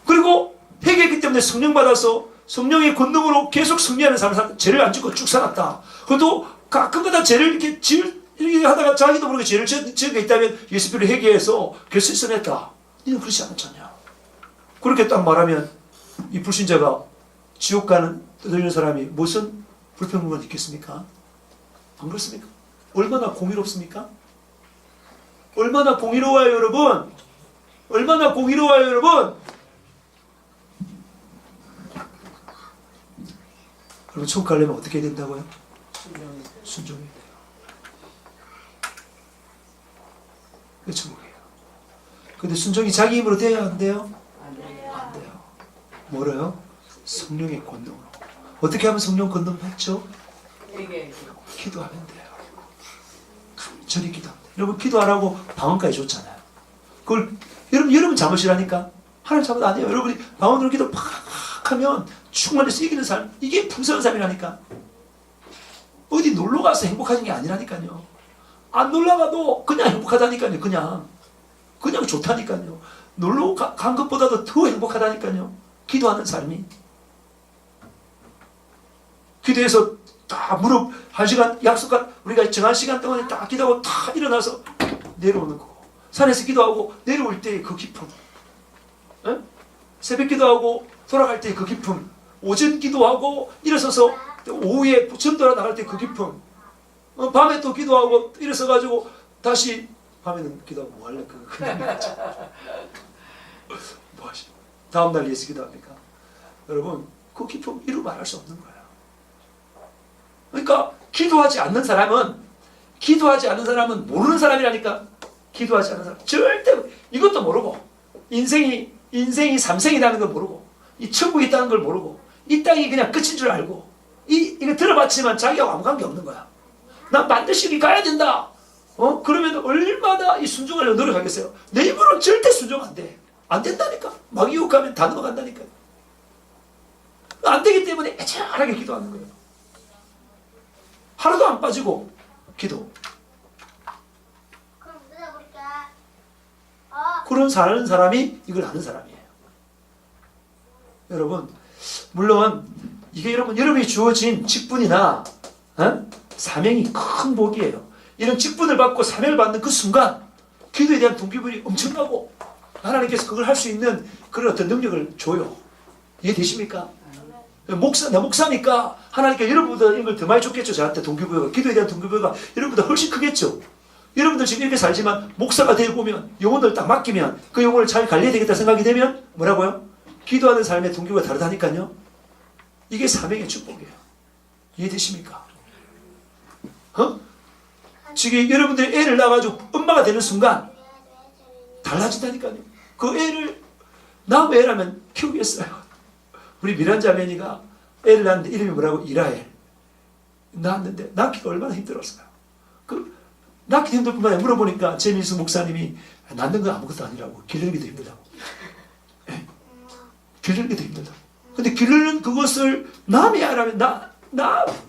그리고 회개했기 때문에 성령 받아서 성령의 권능으로 계속 승리하는 삶을 죄를 안 짓고 쭉 살았다. 그것도 가끔가다 죄를 이렇게 하다가 자기도 모르게 죄를 지은 게 있다면 예수님을 회개해서 결실선했다. 너는 그렇지 않았잖냐. 그렇게 딱 말하면 이 불신자가 지옥 가는 떠들리는 사람이 무슨 불평불만 있겠습니까? 안 그렇습니까? 얼마나 공의롭습니까? 얼마나 공의로워요, 여러분? 얼마나 공의로워요, 여러분? 그럼 천국 가려면 어떻게 해야 된다고요? 순종이. 순종해야 돼요. 그게 천국이에요. 근데 순종이 자기 힘으로 돼야 안 돼요? 안 돼요. 안 돼요. 뭐래요? 성령의 권능으로. 어떻게 하면 성령 권능 받죠? 이게 기도하면 돼요. 간절히 기도하면 돼요. 여러분 기도 안 하고 방언까지 줬잖아요. 그걸 여러분 잠옷이라니까. 하나님 잠옷 아니에요. 여러분이 방언으로 기도 팍 하면 충만해서 이기는 삶. 이게 풍성한 삶이라니까. 어디 놀러 가서 행복하신 게 아니라니까요. 안 놀러 가도 그냥 행복하다니까요. 그냥 좋다니까요. 놀러 간 것보다도 더 행복하다니까요. 기도하는 삶이. 기도해서 다 무릎 1시간 약속한 우리가 정한 시간 동안에 딱 기도하고 다 일어나서 내려오는 거고, 산에서 기도하고 내려올 때의 그 기쁨, 에? 새벽 기도하고 돌아갈 때의 그 기쁨, 오전 기도하고 일어서서 오후에 전도하러 나갈 때 그 기쁨, 밤에 또 기도하고 일어서 가지고 다시 밤에는 기도하고 뭐 할래? 그냥 뭐 하시? 다음 날 예수 기도합니까? 여러분 그 기쁨 이루 말할 수 없는 거예요. 그러니까 기도하지 않는 사람은 모르는 사람이라니까. 기도하지 않는 사람 절대 이것도 모르고, 인생이 삼생이라는 걸 모르고, 이 천국이 있다는 걸 모르고, 이 땅이 그냥 끝인 줄 알고, 이거 들어봤지만 자기하고 아무 관계 없는 거야. 난 반드시 여기 가야 된다. 그러면 얼마나 이 순종하려고 노력하겠어요? 내 입으로는 절대 순종 안 돼. 안 된다니까. 막 유혹하면 다 넘어간다니까. 안 되기 때문에 애절하게 기도하는 거예요. 하루도 안 빠지고 기도. 그런 사는 사람이 이걸 아는 사람이에요. 여러분, 물론 이게 여러분이 주어진 직분이나 사명이 큰 복이에요. 이런 직분을 받고 사명을 받는 그 순간 기도에 대한 동기부여이 엄청나고 하나님께서 그걸 할 수 있는 그런 어떤 능력을 줘요. 이해되십니까? 나 목사니까 하나님께 여러분보다 이걸 더 많이 줬겠죠. 저한테 동기부여가, 기도에 대한 동기부여가 여러분보다 훨씬 크겠죠. 여러분들 지금 이렇게 살지만 목사가 되어 보면, 영혼을 딱 맡기면 그 영혼을 잘 관리해야 되겠다 생각이 되면 뭐라고요? 기도하는 삶의 동기부여가 다르다니까요. 이게 사명의 축복이에요. 이해되십니까? 지금 여러분들이 애를 낳아가지고 엄마가 되는 순간 달라진다니까요. 그 애를 나 애라면 키우겠어요. 우리 미란 자매니가 애를 낳았는데 이름이 뭐라고? 이라엘. 낳았는데 낳기가 얼마나 힘들었어요. 낳기도 힘들 뿐만 아니라 물어보니까 제민수 목사님이 낳는 건 아무것도 아니라고. 기르기도 힘들다고. 네. 기르기도 힘들다고. 근데 기르는 그것을 남이 하라면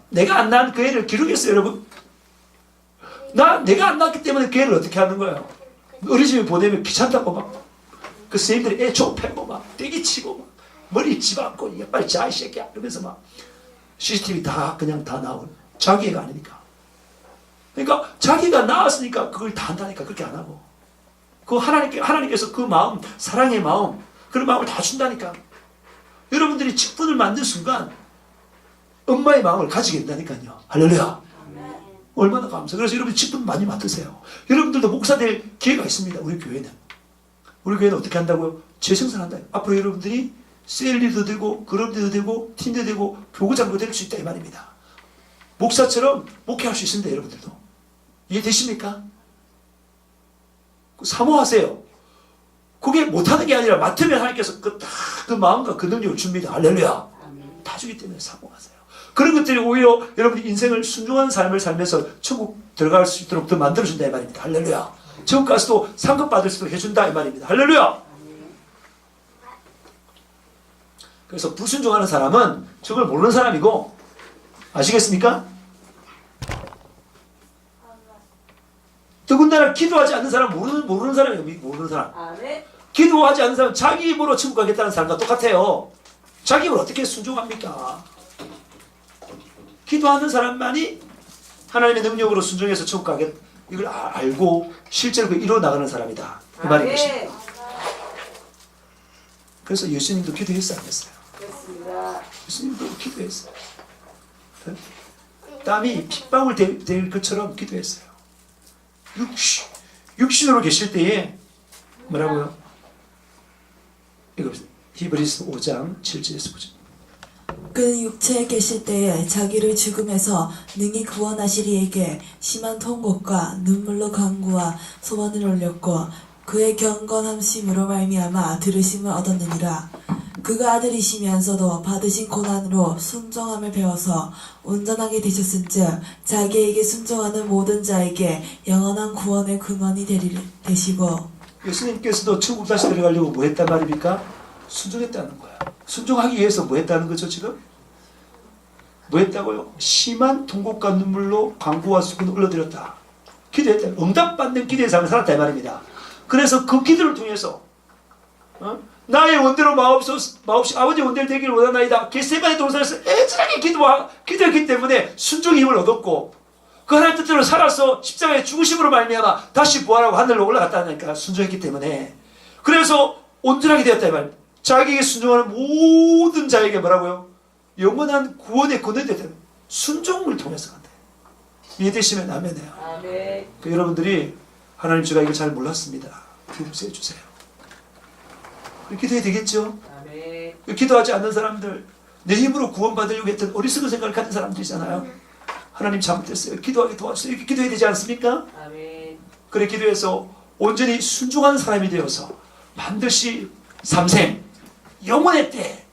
내가 안 낳은 그 애를 기르겠어요, 여러분? 내가 안 낳았기 때문에 그 애를 어떻게 하는 거예요? 어린이집에 보내면 귀찮다고 막 그 선생님들이 애 좁혀고 막 떼기치고 막 머리 집어안고 이게 빨리 자 이 새끼야 이러면서 막 CCTV 다 나온 자기 애가 아니니까. 그러니까 자기가 낳았으니까 그걸 다 한다니까. 그렇게 안 하고 그 하나님께서 그 마음, 사랑의 마음, 그런 마음을 다 준다니까. 여러분들이 직분을 만든 순간 엄마의 마음을 가지게 된다니까요. 할렐루야. 얼마나 감사해요. 그래서 여러분 직분 많이 맡으세요. 여러분들도 목사 될 기회가 있습니다. 우리 교회는 어떻게 한다고요? 재생산한다. 앞으로 여러분들이 셀리도 되고 그룹도 되고 팀도 되고 교구장도 될 수 있다 이 말입니다. 목사처럼 목회할 수 있습니다. 여러분들도 이해되십니까? 사모하세요. 그게 못하는 게 아니라 맡으면 하나님께서 그 마음과 그 능력을 줍니다. 할렐루야. 다 주기 때문에 사모하세요. 그런 것들이 오히려 여러분이 인생을 순종한 삶을 살면서 천국 들어갈 수 있도록 더 만들어준다 이 말입니다. 할렐루야. 천국 가서도 상급 받을 수도 해준다 이 말입니다. 할렐루야. 그래서 불순종하는 사람은 저걸 모르는 사람이고, 아시겠습니까? 더군다나 기도하지 않는 사람 모르는 사람이에요. 모르는 사람. 기도하지 않는 사람은 자기 입으로 천국 가겠다는 사람과 똑같아요. 자기 입으로 어떻게 순종합니까? 기도하는 사람만이 하나님의 능력으로 순종해서 천국 가겠, 이걸 알고 실제로 이루어 나가는 사람이다 이 말인 것입니다. 그래서 예수님도 기도했어요, 안 했어요? 그렇습니다. 예수님도 기도했어요. 땀이 핏방울 될 것처럼 기도했어요. 육신으로 계실 때에 뭐라고요? 이거 히브리서 5장 7절에서 9절. 그는 육체에 계실 때에 자기를 죽음에서 능히 구원하시리에게 심한 통곡과 눈물로 간구와 소원을 올렸고 그의 경건함심으로 말미암아 들으심을 얻었느니라. 그가 아들이시면서도 받으신 고난으로 순종함을 배워서 온전하게 되셨은즉 자기에게 순종하는 모든 자에게 영원한 구원의 근원이 되시고. 예수님께서도 천국 다시 들어가려고 뭐 했단 말입니까? 순종했다는 거야. 순종하기 위해서 뭐 했다는 거죠 지금? 뭐 했다고요? 심한 통곡과 눈물로 간구와 수고를 흘려드렸다. 기도했다. 응답받는 기도의 삶을 살았다 이 말입니다. 그래서 그 기도를 통해서 나의 원대로 마옵소서 아버지 원대로 되기를 원하나이다. 겟세마네 동산에서 애절하게 기도했기 때문에 순종의 힘을 얻었고 그 하나님 뜻대로 살아서 십자가에 죽으심으로 말미암아 다시 부활하고 하늘로 올라갔다니까 순종했기 때문에. 그래서 온전하게 되었다 이 말입니다. 자기에게 순종하는 모든 자에게 뭐라고요? 영원한 구원의 권한이 됐다. 순종을 통해서 간다. 이해되시면 아멘해요. 아멘. 그 여러분들이 하나님 제가 이걸 잘 몰랐습니다. 기도해 주세요. 기도해야 되겠죠? 아멘. 기도하지 않는 사람들, 내 힘으로 구원받으려고 했던 어리석은 생각을 가진 사람들이잖아요. 하나님 잘못했어요. 기도하게 도와주세요. 이렇게 기도해야 되지 않습니까? 아멘. 그래 기도해서 온전히 순종하는 사람이 되어서 반드시 삼생, 영원의 때,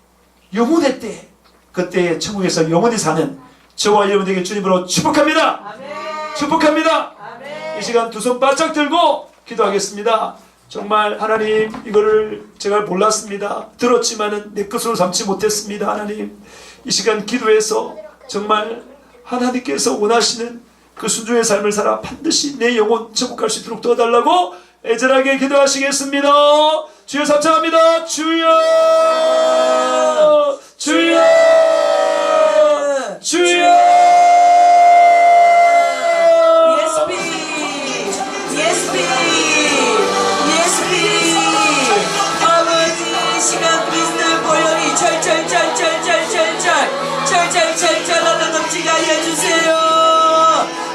그때 천국에서 영원히 사는 저와 여러분에게 주님으로 축복합니다. 아멘. 축복합니다. 아멘. 이 시간 두 손 바짝 들고 기도하겠습니다. 정말 하나님 이거를 제가 몰랐습니다. 들었지만은 내 것으로 삼지 못했습니다. 하나님 이 시간 기도해서 정말 하나님께서 원하시는 그 순종의 삶을 살아 반드시 내 영혼 천국 갈 수 있도록 도와달라고 애절하게 기도하시겠습니다. 주여 삼창합니다. 주여 주여 주여.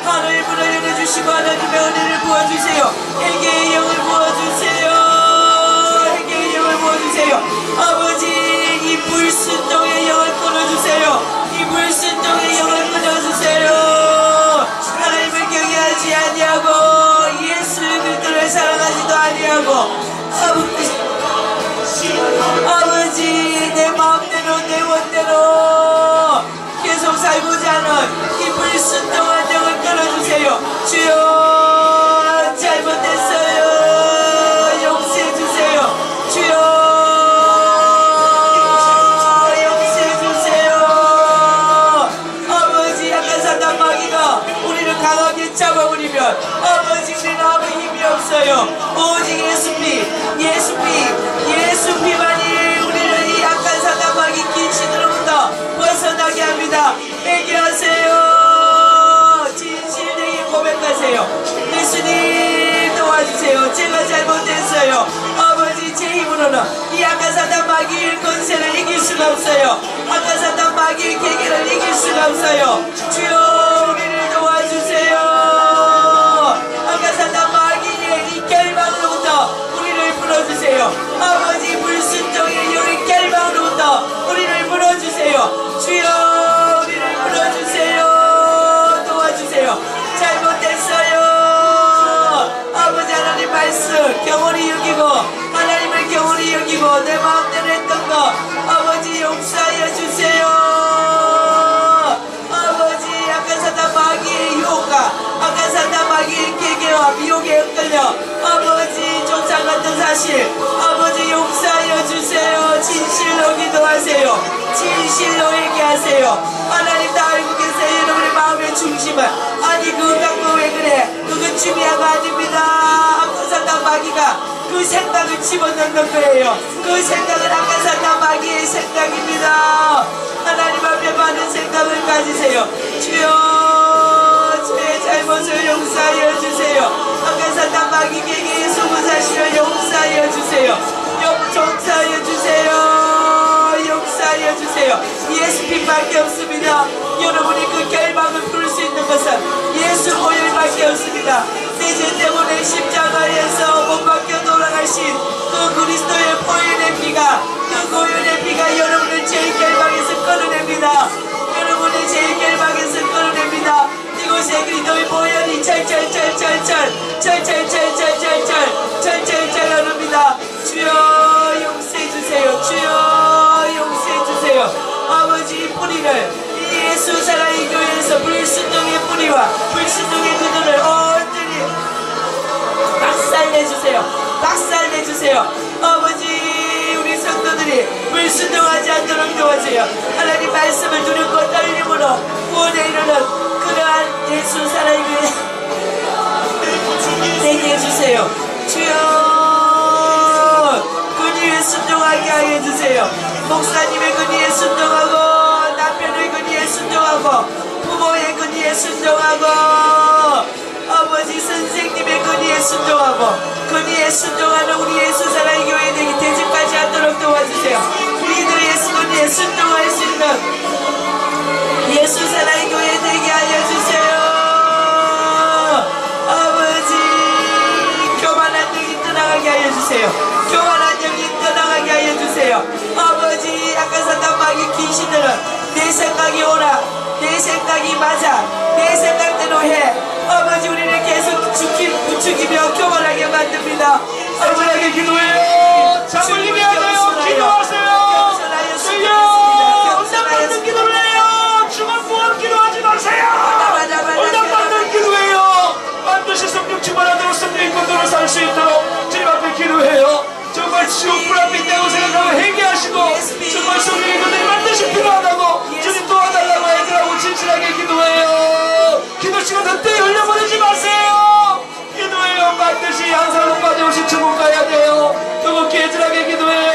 하늘을 문을 열어주시고 하나님의 은혜를 부어주세요. 회개의 영을 부어주세요. 회개의 영을 부어주세요. 아버지 이 불순종의 영을 끊어주세요. 이 불순종의 영을 끊어주세요. 하나님을 경외하지 아니하고 예수 그리스도를 사랑하지도 아니하고 아버지 내 마음대로 내 원대로 계속 살고자 하는 이 불순종한 영을 끊어주세요. 주여 잘못했어요. 용서해주세요. 주여 용서해주세요. 아버지 약한 사단 마귀가 우리를 강하게 잡아버리면 아버지 우리는 아무 힘이 없어요. 오직 예수피만이 우리를 이 약한 사단 마귀 귀신으로부터 벗어나게 합니다. 회개하세요. 진실되게 고백하세요. 예수님 도와주세요. 제가 잘못했어요. 아버지 제 힘으로는 이 악한 사단 마귀의 권세를 이길 수가 없어요. 악한 사단 마귀의 계계를 이길 수가 없어요. 주여 우리를 도와주세요. 악한 사단 마귀의 이 결방으로부터 우리를 풀어주세요. 아버지 불순종의 영의 결방으로부터 우리를 풀어주세요. 주여 우리를 풀어주세요. 도와주세요. 잘못했어요. 아버지 하나님 말씀 경홀히 여기고 하나님을 경홀히 여기고 내 마음대로 했던 거 아버지 용서하여 주세요. 아버지 악한 사단 마귀의 유혹과 악한 사단 마귀의 계계와 미혹에 엇갈려 아버지 쫓아 같은 사실 아버지 용서하여 주세요. 진실로 기도하세요. 진실로 얘기하세요. 하나님 다 알고 계세요. 여러분의 마음의 중심은 아니 그거 갖고 왜 그래 그건 중요한 거 아닙니다. 악한 사단 마귀가 그 생각을 집어넣는 거예요. 그 생각은 악한 사단 마귀의 생각입니다. 하나님 앞에 많은 생각을 가지세요. 주여 저의 잘못을 용서하여 주세요. 악한 사단 마귀 계계의 속은 사실을 용서하여 주세요. 용서하여 주세요. 용서하여 주세요. 예수 빛밖에 없습니다. 여러분이 그 결박을 풀 수 있는 것은 예수 보혈밖에 없습니다. 내 죄 때문에 십자가에서 못 박혀 돌아가신 그 그리스도의 보혈의 피가 그 보혈의 피가 여러분을 죄의 결박에서 끌어냅니다. 끌어냅니다. 여러분의 제일 결박에서 끌어냅니다. 이곳에 그리스도의 보혈이 철철철철철철철철철철철철 흐릅니다. 주여 용서해주세요. 주여 용서해주세요. 아버지 뿌리를 이 예수 사랑의 교회에서 불순종의 뿌리와 불순종의 그들을 온전히 박살내주세요. 박살내주세요. 아버지 우리 성도들이 불순종하지 않도록 도와주세요. 하나님 말씀을 두렵고 떨림으로 구원에 이르는 그러한 예수 사랑의 교회 되게 해주세요. 주여 근위에 순종하게 하여 주세요. 목사님의 근위에 순종하고 남편의 근위에 순종하고 부모의 근위에 순종하고 아버지 선생님의 근위에 순종하고 근위에 순종하는 우리 예수 사랑의 교회 되기 대접하지 않도록 도와주세요. 우리들의 예수 근위에 순종할 수 있는 예수 사랑의 교회 되게 하여 주세요. 아버지 교만한 영이 떠나가게 하여 주세요. 교만한 영이 떠나가게 하여 주세요. 아버지 약간 사단 마귀 귀신들은 내 생각이 옳아, 내 생각이 맞아, 내 생각대로 해. 아버지 우리를 계속 부추기며 교만하게 만듭니다. 아버지에게 기도해요. 자물림이 하나요. 기도하세요. 주여 응답받는 기도를 해요. 죽은 무한 기도하지 마세요. 응답받는 기도해요. 반드시 성령 충만하도록 성령의 권도로 살 수 있도록 주님 앞에 기도해요. 정말 지옥 불 앞에 있다고 생각하고 회개하시고 정말 성령의 권도이 반드시 필요하다고 주님 도와달라고 애들하고 진실하게 기도해요. 기도 시간 그때 흘려보내지 마세요. 기도해요. 반드시 항상 빠져오신 천국 가야 돼요. 뜨겁게 애절하게 기도해요.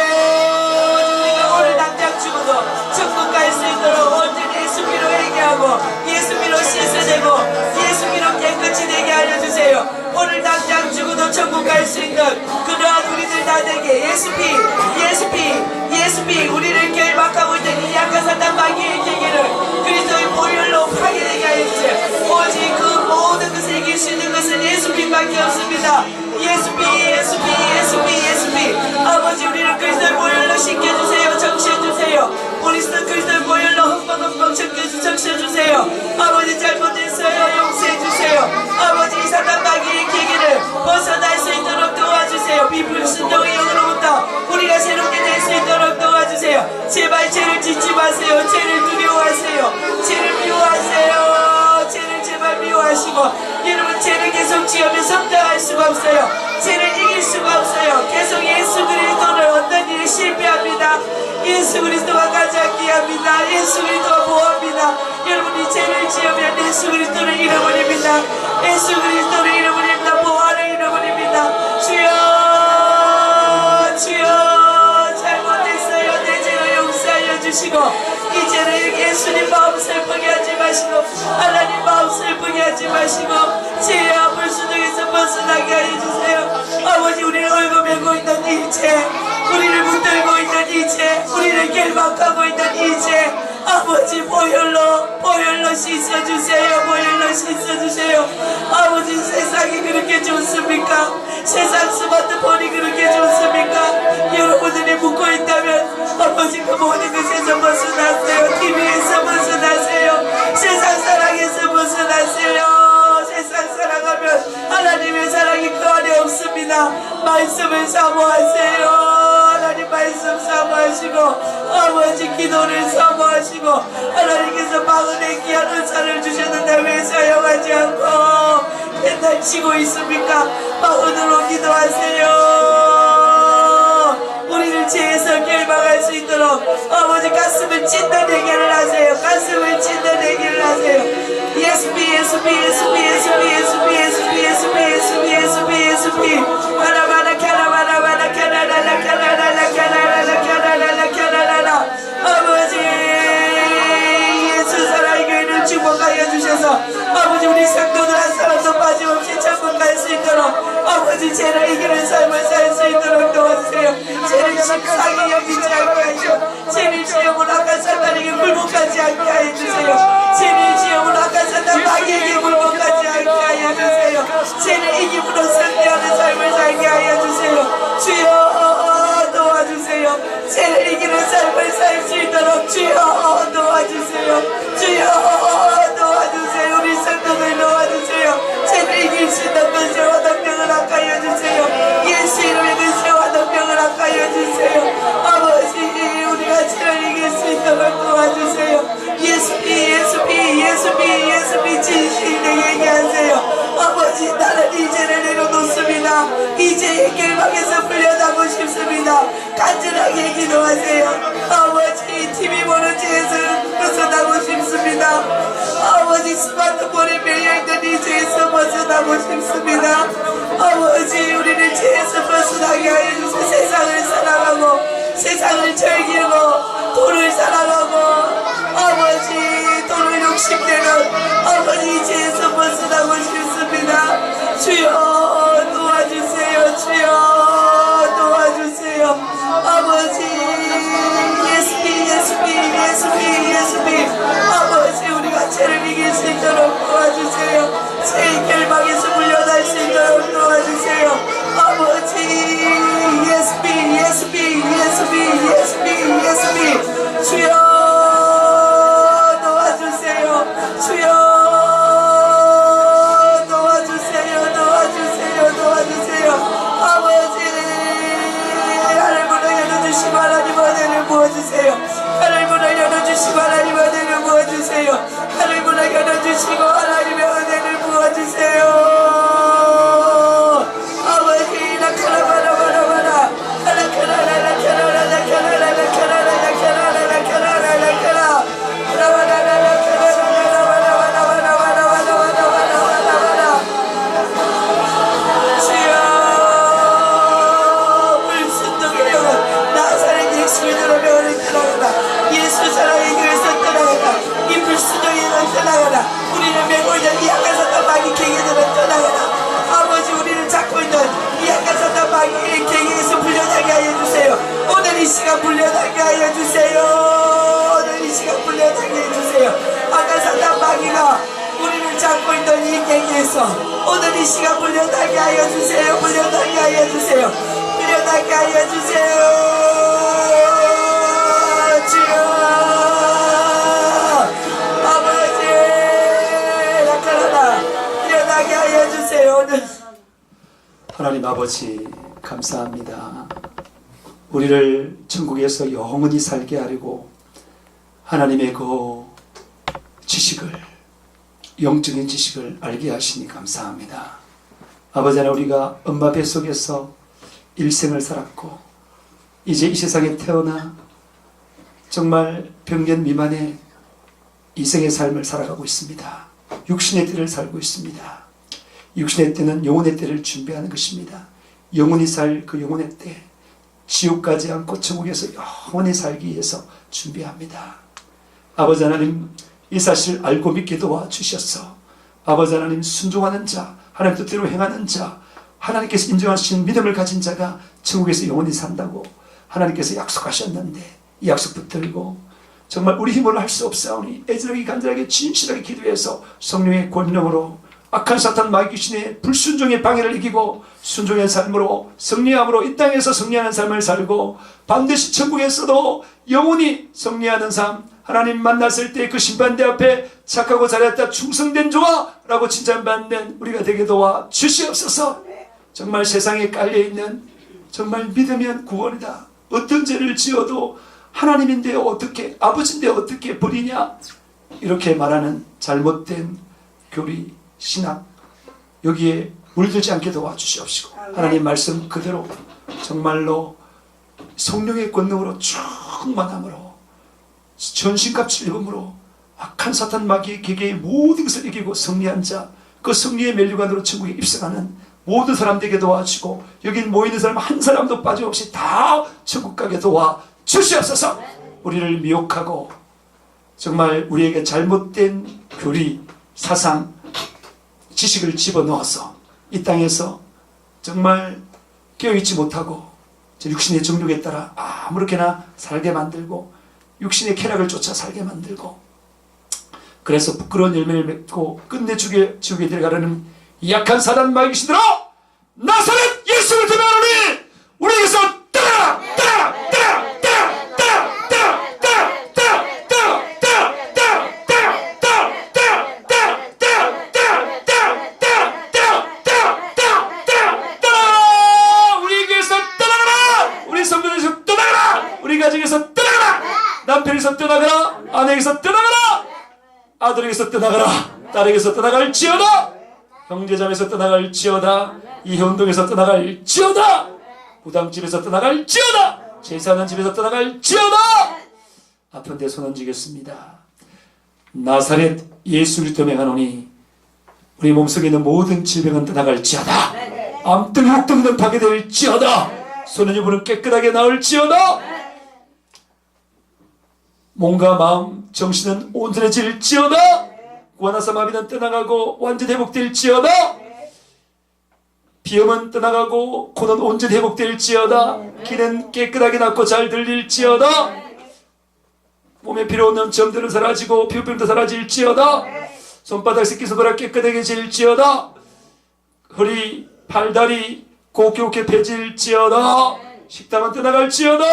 오늘 당장 죽어도 천국 갈 수 있도록 온전히 예수비로 회개하고 예수비로 씻어내고 예수비로 깨끗이 되게 알려주세요. 오늘 당장 죽어도 천국 갈 수 있는 그러한 우리들 다 되게 예수비 우리를 결박하고 있는 이 약한 사단 마귀의 계기를 그리스도의 보혈로 파괴되게 하여 주세요. 오직 그 모든 것을 이길 수 있는 것은 예수님밖에 없습니다. 예수비 아버지 우리를 그리스도의 보혈로 씻겨주세요. 정시해주세요. 그리스도의 보혈로 흠뻑 적셔주세요. 아버지 잘못했어요. 용서해주세요. 아버지 이 사단 마귀의 계기를 벗어날 수 있도록 도와주세요. 비불순종의 영으로부터 우리가 새롭게 될 수 있도록 도와주세요. 제발 죄를 짓지 마세요. 죄를 두려워하세요. 죄를 미워하세요. 죄를 제발 미워하시고 여러분 죄를 계속 지으면 성장할 수가 없어요. 죄를 이길 수가 없어요. 계속 예수 그리스도를 얻는 일이 실패합니다. 예수 그리스도가 가장 귀합니다. 예수 그리스도가 보호합니다. 여러분이 죄를 지으면 예수 그리스도를 잃어버립니다. 예수 그리스도를 잃어버립니다. 보호를 잃어버립니다. 주여 잘못했어요. 내 죄를 용서하여 주시고 이제는 예수님 마음 슬프게 하지 마시고 하나님 마음 슬프게 하지 마시고 죄의 앞을 수중에서 벗어나게 하여 주세요. 아버지 우리를 얽어매고 있는 이 죄, 우리를 붙들고 있는 이 죄, 우리를 결박하고 있는 이 죄, 아버지 보혈로 씻어주세요. 보혈로 씻어주세요. 아버지 세상이 그렇게 좋습니까? 세상 스마트폰이 그렇게 좋습니까? 여러분들이 묻고 있다면 아버지 그 모든 것에서 벗어나세요. TV에서 벗어나세요. 세상 사랑에서 벗어나세요. 세상 사랑하면 하나님의 사랑이 그 안에 없습니다. 말씀을 사모하세요. 하나님 말씀 사모하시고 아버지 기도를 사모하시고 하나님께서 마흔의 귀한 은사를 주셨는데 왜 사용하지 않고 맨날 치고 있습니까? 마흔으로 기도하세요. 우리를 죄에서 결박할 수 있도록 아버지 가슴을 찢는 얘기를 하세요. 가슴을 찢는 얘기를 하세요. 예수비 바라바라 카라바라바라 카라라라 카라라라 카라라라 카라라라 카라라라 아버지 예수 사랑의 교회를 축복하여 주셔서 아버지 우리 성도들 한 사람도 빠짐없이 천국 갈 수 있도록 아버지 죄를 이기는 삶을 살 수 있도록 도와주세요. 죄를 심상히 여기지 않게 하시고 죄를 지으면 악한 사탄에게 굴복하지 않게 하여 주세요. 죄를 지으면 악한 사탄 마귀에게 굴복하지 않게 하여 주세요. 죄를 이김으로 승리하는 삶을 살게 하여 주세요. 주여 도와주세요. 죄를 이기는 삶을 살 수 있도록 주여 도와주세요. 이제 결박에서 풀려나고 싶습니다. 간절하게 기도하세요. 아버지, TV 보는 죄에서 벗어나고 싶습니다. 아버지, 스마트폰에 매여있는 이 죄에서 벗어나고 싶습니다. 아버지, 우리를 죄에서 벗어나게 하여 주세요. 세상을 사랑하고 세상을 즐기고 돈을 사랑하고 아버지, 돈을 욕심내는 아버지, 죄에서 벗어나고 싶습니다. 주여 도와주세요. 주여 도와주세요. 아버지, 예수님 아버지, 우리가 죄를 이길 수 있도록 도와주세요. 죄의 결박에서 물러날 수 있도록 도와주세요. 아버지, 예수님 주여 도와주세요. 주여 도와주세요. 아버지, 하늘 문을 열어주시고 하나님 은혜를 부어주세요. 하늘 문을 열어주시고 하나님 은혜를 부어주세요. 하늘 문을 열어주시고 하나님의 은혜를 부어주세요. 아버지, 라카라바라바라바라 예수 사랑의 교회에서 떠나가라. 이 불순종에서 떠나가라. 우리를 메고있는 이 약한 사탄 마귀 갱이들은 떠나가라. 아버지, 우리를 잡고 있는 이 약한 사탄 마귀 갱에서 불려나게 하여 주세요. 오늘 이 시간 불려나게 하여 주세요. 오늘 이 시간 불려나게 해주세요. 약한 사탄 마귀가 우리를 잡고 있는 이 갱에서 오늘 이 시간 불려나게 하여 주세요. 불려나게 하여 주세요. 불려나게 하여 주세요. 아버지, 나타나라. 일어나게 하여 주세요. 하나님 아버지, 감사합니다. 우리를 천국에서 영원히 살게 하려고 하나님의 그 지식을, 영적인 지식을 알게 하시니 감사합니다. 아버지 하나님, 우리가 엄마 뱃속에서 일생을 살았고 이제 이 세상에 태어나 정말 병년 미만의 이생의 삶을 살아가고 있습니다. 육신의 때를 살고 있습니다. 육신의 때는 영혼의 때를 준비하는 것입니다. 영원히 살 그 영혼의 때, 지옥 가지 않고 천국에서 영원히 살기 위해서 준비합니다. 아버지 하나님, 이 사실 알고 믿게 도와주셔서 아버지 하나님, 순종하는 자, 하나님 뜻대로 행하는 자, 하나님께서 인정하신 믿음을 가진 자가 천국에서 영원히 산다고 하나님께서 약속하셨는데 이 약속 붙들고 정말 우리 힘으로 할 수 없사오니 애절하게 간절하게 진실하게 기도해서 성령의 권능으로 악한 사탄 마귀 귀신의 불순종의 방해를 이기고 순종의 삶으로 승리함으로 이 땅에서 승리하는 삶을 살고 반드시 천국에서도 영원히 승리하는 삶, 하나님 만났을 때 그 심판대 앞에 착하고 잘했다 충성된 조와 라고 칭찬받는 우리가 되게 도와 주시옵소서. 정말 세상에 깔려있는 정말 믿으면 구원이다, 어떤 죄를 지어도 하나님인데 어떻게, 아버지인데 어떻게 버리냐, 이렇게 말하는 잘못된 교리, 신학, 여기에 물들지 않게 도와주시옵시고 하나님 말씀 그대로 정말로 성령의 권능으로 충만함으로 전신갑주를 입음으로 악한 사탄 마귀의 계계의 모든 것을 이기고 승리한 자, 그 승리의 멜류관으로 천국에 입성하는 모든 사람들에게 도와주시고 여기 모이는 사람 한 사람도 빠짐없이 다 천국 가게 도와주시옵소서. 우리를 미혹하고 정말 우리에게 잘못된 교리, 사상, 지식을 집어넣어서 이 땅에서 정말 깨어있지 못하고 육신의 정욕에 따라 아무렇게나 살게 만들고 육신의 쾌락을 쫓아 살게 만들고 그래서 부끄러운 열매를 맺고 끝내 지옥에 들어가려는 약한 사단 마귀 귀신들아, 나사렛 예수를 대면하니 우리에게서 떠나라! 떠나라! 떠나라! 떠나라! 떠나라! 떠나라! 떠나라! 우리에게서 떠나라! 우리 성도에서 떠나라! 우리 가정에서 떠나라! 남편에서 떠나가라! 아내에게서 떠나가라! 아들에게서 떠나가라! 딸에게서 떠나갈지어다! 형제자매에서 떠나갈지어다. 이 현동에서 떠나갈지어다. 무당집에서 떠나갈지어다. 제사하는 집에서 떠나갈지어다. 아픈 데 손 얹으겠습니다. 나사렛 예수 그리스도 명하노니 우리 몸속에 있는 모든 질병은 떠나갈지어다. 암등 혹등등 파괴될지어다. 손은 유부는 깨끗하게 나을지어다. 몸과 마음 정신은 온전해질지어다. 구하나사 마비는 떠나가고 완전 회복될지어다. 비염은 떠나가고 코는 온전 회복될지어다. 귀는 깨끗하게 낫고 잘 들릴지어다. 몸에 필요 없는 점들은 사라지고 피부병도 사라질지어다. 손바닥 새끼손가락 깨끗하게 질지어다. 허리, 팔다리 곱게 펴질지어다. 식당은 떠나갈지어다.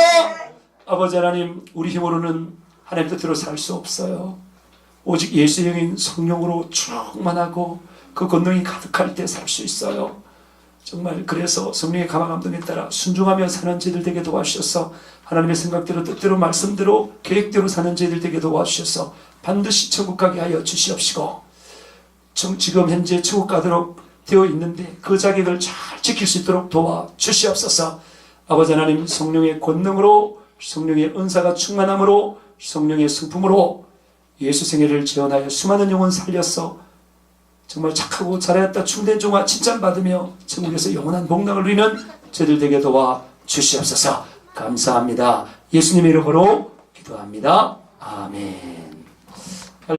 아버지 하나님, 우리 힘으로는 하나님 뜻대로 살 수 없어요. 오직 예수의 영인 성령으로 충만하고 그 권능이 가득할 때 살 수 있어요. 정말 그래서 성령의 감화 감동에 따라 순종하며 사는 저희들 되게 도와주셔서 하나님의 생각대로 뜻대로 말씀대로 계획대로 사는 저희들 되게 도와주셔서 반드시 천국 가게 하여 주시옵시고, 지금 현재 천국 가도록 되어 있는데 그 자격을 잘 지킬 수 있도록 도와주시옵소서. 아버지 하나님, 성령의 권능으로, 성령의 은사가 충만함으로, 성령의 성품으로 예수 생애를 지원하여 수많은 영혼 살렸어 정말 착하고 잘하였다 충된 종아 칭찬받으며 천국에서 영원한 복락을 누리는 저희들 되게 도와 주시옵소서. 감사합니다. 예수님의 이름으로 기도합니다. 아멘.